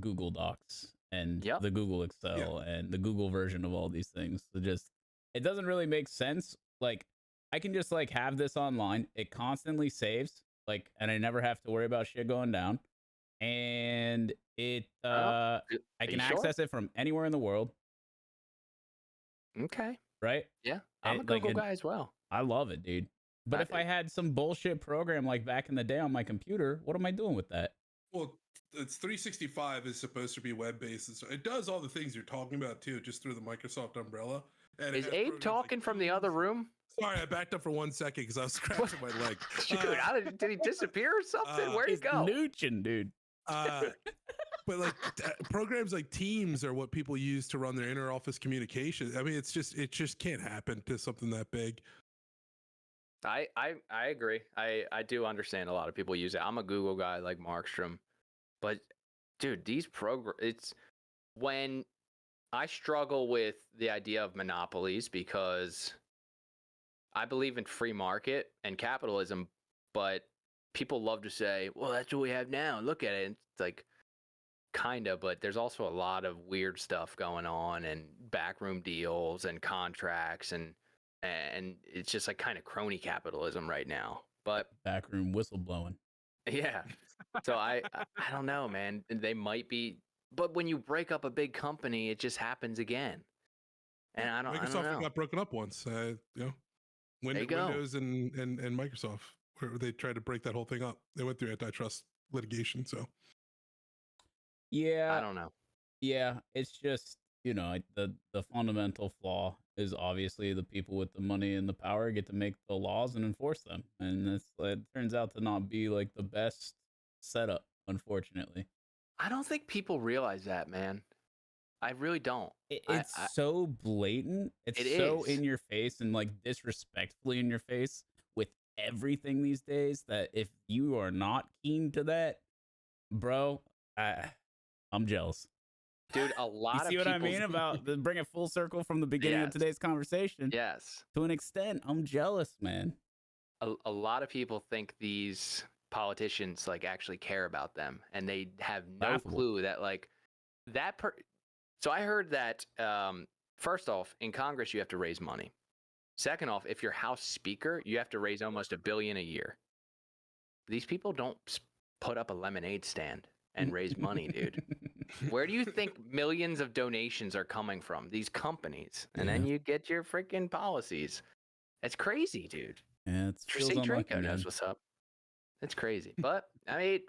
Google Docs and the Google Excel and the Google version of all these things. So it doesn't really make sense. Like I can just like have this online. It constantly saves, like, and I never have to worry about shit going down. And I can access it from anywhere in the world. Okay. Right? Yeah. I'm a Google guy as well. I love it, dude. But if I had some bullshit program like back in the day on my computer, what am I doing with that? Well, it's 365 is supposed to be web-based. So it does all the things you're talking about too, just through the Microsoft umbrella. And is Abe talking from the other room? Sorry, I backed up for 1 second because I was scratching my leg. Dude, did he disappear or something? Where'd he go? Nooching, dude. But like programs like Teams are what people use to run their inter-office communication. I mean, it just can't happen to something that big. I agree. I do understand a lot of people use it. I'm a Google guy like Markstrom. But dude, it's when I struggle with the idea of monopolies because I believe in free market and capitalism, but people love to say, well, that's what we have now. Look at it. And it's like, kind of, but there's also a lot of weird stuff going on and backroom deals and contracts and it's just like kind of crony capitalism right now. But Backroom whistleblowing. yeah. So I don't know, man. They might be, but when you break up a big company, it just happens again. And I don't know. Got broken up once. You know, Windows and Microsoft, where they tried to break that whole thing up. They went through antitrust litigation. So yeah, I don't know. Yeah, it's just, you know, the fundamental flaw is obviously the people with the money and the power get to make the laws and enforce them, and it turns out to not be like the best setup, unfortunately. I don't think people realize that, man. I really don't. It's so blatant. It's so in your face and like disrespectfully in your face with everything these days that if you are not keen to that, bro, I'm jealous. Dude, a lot of you see what I mean about bring it full circle from the beginning of today's conversation? Yes. To an extent, I'm jealous, man. A lot of people think these politicians like actually care about them, and they have no clue that like So I heard that first off, in Congress you have to raise money. Second off, if you're House Speaker, you have to raise almost $1 billion a year. These people don't put up a lemonade stand and raise money, dude. Where do you think millions of donations are coming from? These companies. And then you get your freaking policies. It's crazy, dude. Yeah, it's Tristan Draco knows what's up. It's crazy. But, I mean,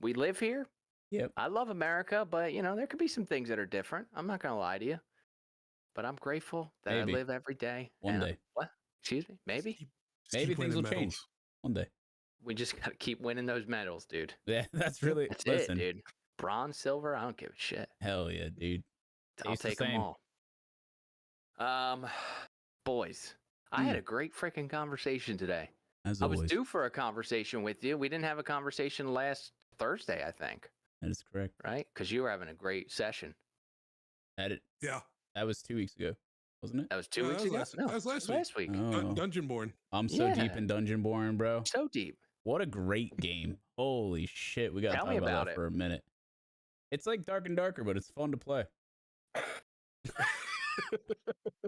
we live here. Yep. I love America, but, you know, there could be some things that are different. I'm not going to lie to you. But I'm grateful that I live every day. One day. What? Excuse me? Maybe? Maybe things will change. One day. We just got to keep winning those medals, dude. Yeah, that's really it, dude. Bronze, silver, I don't give a shit. Hell yeah, dude. I'll take them all. Boys, I had a great freaking conversation today. As I always. was due for a conversation with you. We didn't have a conversation last Thursday, I think. That is correct. Right? Because you were having a great session. Yeah. That was 2 weeks ago, wasn't it? That was 2 weeks ago? That was last week. Oh. Dungeonborne. I'm so deep in Dungeonborne, bro. So deep. What a great game. Holy shit. We got to talk about that for a minute. It's like Dark and Darker, but it's fun to play.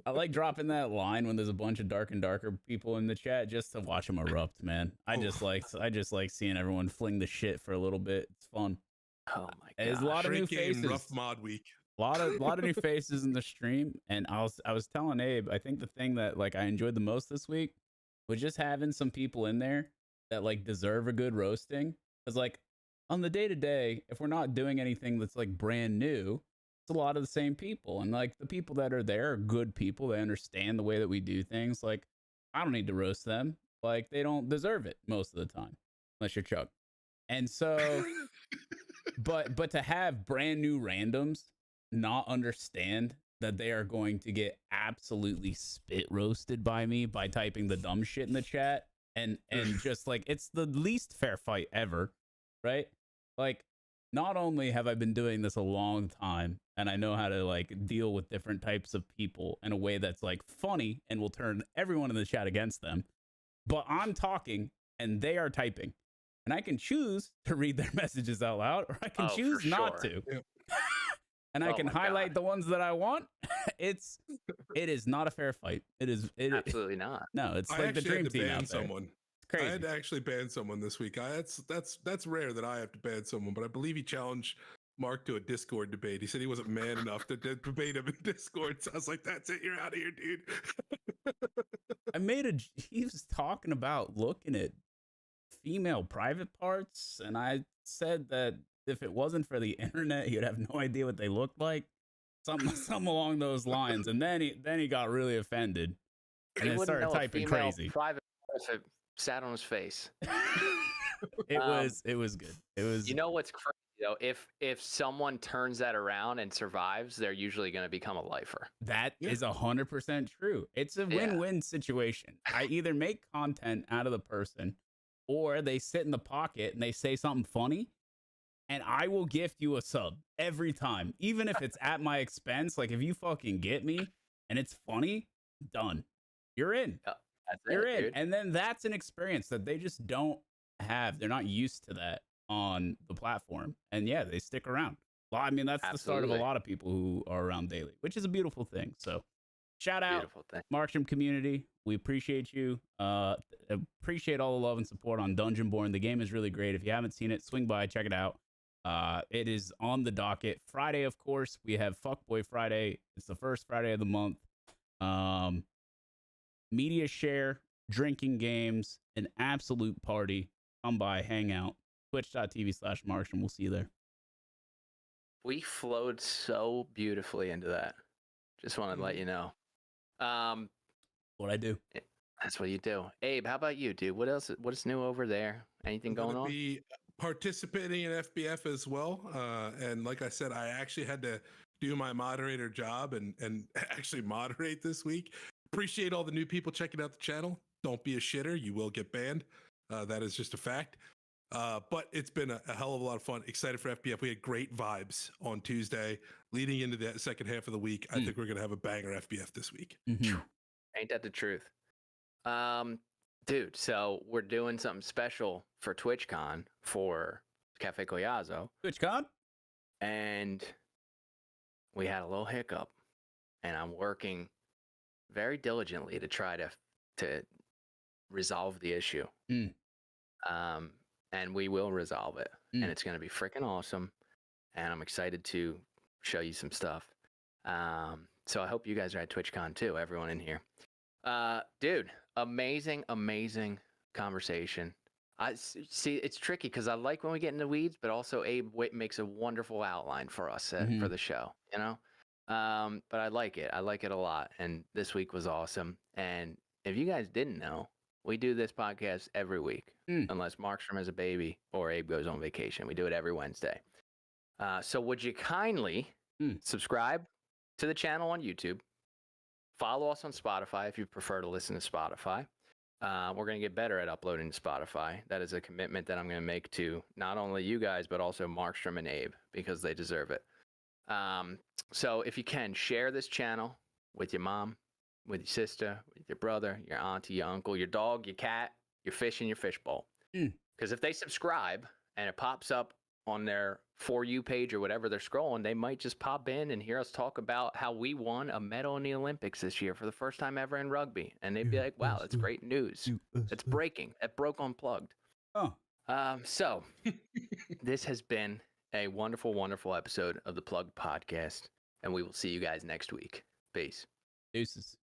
I like dropping that line when there's a bunch of Dark and Darker people in the chat just to watch them erupt, man. I just like seeing everyone fling the shit for a little bit. It's fun. Oh my god. There's a lot of new faces. Rough mod week. A lot of new faces in the stream, and I was telling Abe, I think the thing that like I enjoyed the most this week was just having some people in there that like deserve a good roasting. Because like on the day-to-day, if we're not doing anything that's like brand new, it's a lot of the same people. And like the people that are there are good people. They understand the way that we do things. Like I don't need to roast them. Like they don't deserve it most of the time, unless you're Chuck. And so, but to have brand new randoms not understand that they are going to get absolutely spit roasted by me by typing the dumb shit in the chat and just like it's the least fair fight ever, right? Like not only have I been doing this a long time and I know how to like deal with different types of people in a way that's like funny and will turn everyone in the chat against them, but I'm talking and they are typing and I can choose to read their messages out loud or I can choose not to. Yep. And I can highlight the ones that I want. It is not a fair fight. It is absolutely not. No, it's like the dream team out there. Someone. It's crazy. I had to actually ban someone this week. That's rare that I have to ban someone, but I believe he challenged Mark to a Discord debate. He said he wasn't man enough to debate him in Discord. So I was like, "That's it. You're out of here, dude." He was talking about looking at female private parts, and I said that if it wasn't for the internet, you'd have no idea what they looked like. Something along those lines. And then he got really offended and then started typing crazy. Private sat on his face. It was good. It was. You know what's crazy though? If someone turns that around and survives, they're usually going to become a lifer. That is 100% true. It's a win-win situation. I either make content out of the person, or they sit in the pocket and they say something funny. and I will gift you a sub every time, even if it's at my expense. Like if you fucking get me and it's funny, done. You're in. Yeah, that's You're it, in. dude. And then that's an experience that they just don't have. They're not used to that on the platform. And yeah, they stick around. Well, I mean, that's the start of a Absolutely. lot of people who are around daily, which is a beautiful thing. So shout out Beautiful thing. Markstrom community. We appreciate you. Appreciate all the love and support on Dungeonborne. The game is really great. If you haven't seen it, swing by, check it out. It is on the docket. Friday, of course, we have Fuckboy Friday. It's the first Friday of the month. Media share, drinking games, an absolute party. Come by, hang out. Twitch.tv/Markstrom. We'll see you there. We flowed so beautifully into that. Just wanted to let you know. What I do. That's what you do. Abe, how about you, dude? What else? What is new over there? Anything going on? Be participating in FBF as well. And like I said, I actually had to do my moderator job and actually moderate this week. Appreciate all the new people checking out the channel. Don't be a shitter. You will get banned. That is just a fact. But it's been a hell of a lot of fun. Excited for FBF. We had great vibes on Tuesday. Leading into the second half of the week, I think we're going to have a banger FBF this week. Mm-hmm. Ain't that the truth? Dude, so we're doing something special for TwitchCon for Cafe Collazo. TwitchCon? And we had a little hiccup. And I'm working very diligently to try to resolve the issue. And we will resolve it. And it's going to be freaking awesome. And I'm excited to show you some stuff. So I hope you guys are at TwitchCon too, everyone in here. Dude, amazing conversation. I see it's tricky because I like when we get in the weeds, but also Abe makes a wonderful outline for us for the show, you know? But I like it. I like it a lot. And this week was awesome. And if you guys didn't know, we do this podcast every week, unless Markstrom has a baby or Abe goes on vacation. We do it every Wednesday. So would you kindly subscribe to the channel on YouTube? Follow us on Spotify if you prefer to listen to Spotify. We're going to get better at uploading to Spotify. That is a commitment that I'm going to make to not only you guys, but also Markstrom and Abe, because they deserve it. So if you can, share this channel with your mom, with your sister, with your brother, your auntie, your uncle, your dog, your cat, your fish in your fishbowl. Because if they subscribe and it pops up on their For You page or whatever they're scrolling, they might just pop in and hear us talk about how we won a medal in the Olympics this year for the first time ever in rugby. And they'd be like, wow, that's great news. It's breaking. It broke Unplugged. Oh. So this has been a wonderful, wonderful episode of the Plugged Podcast. And we will see you guys next week. Peace. Deuces.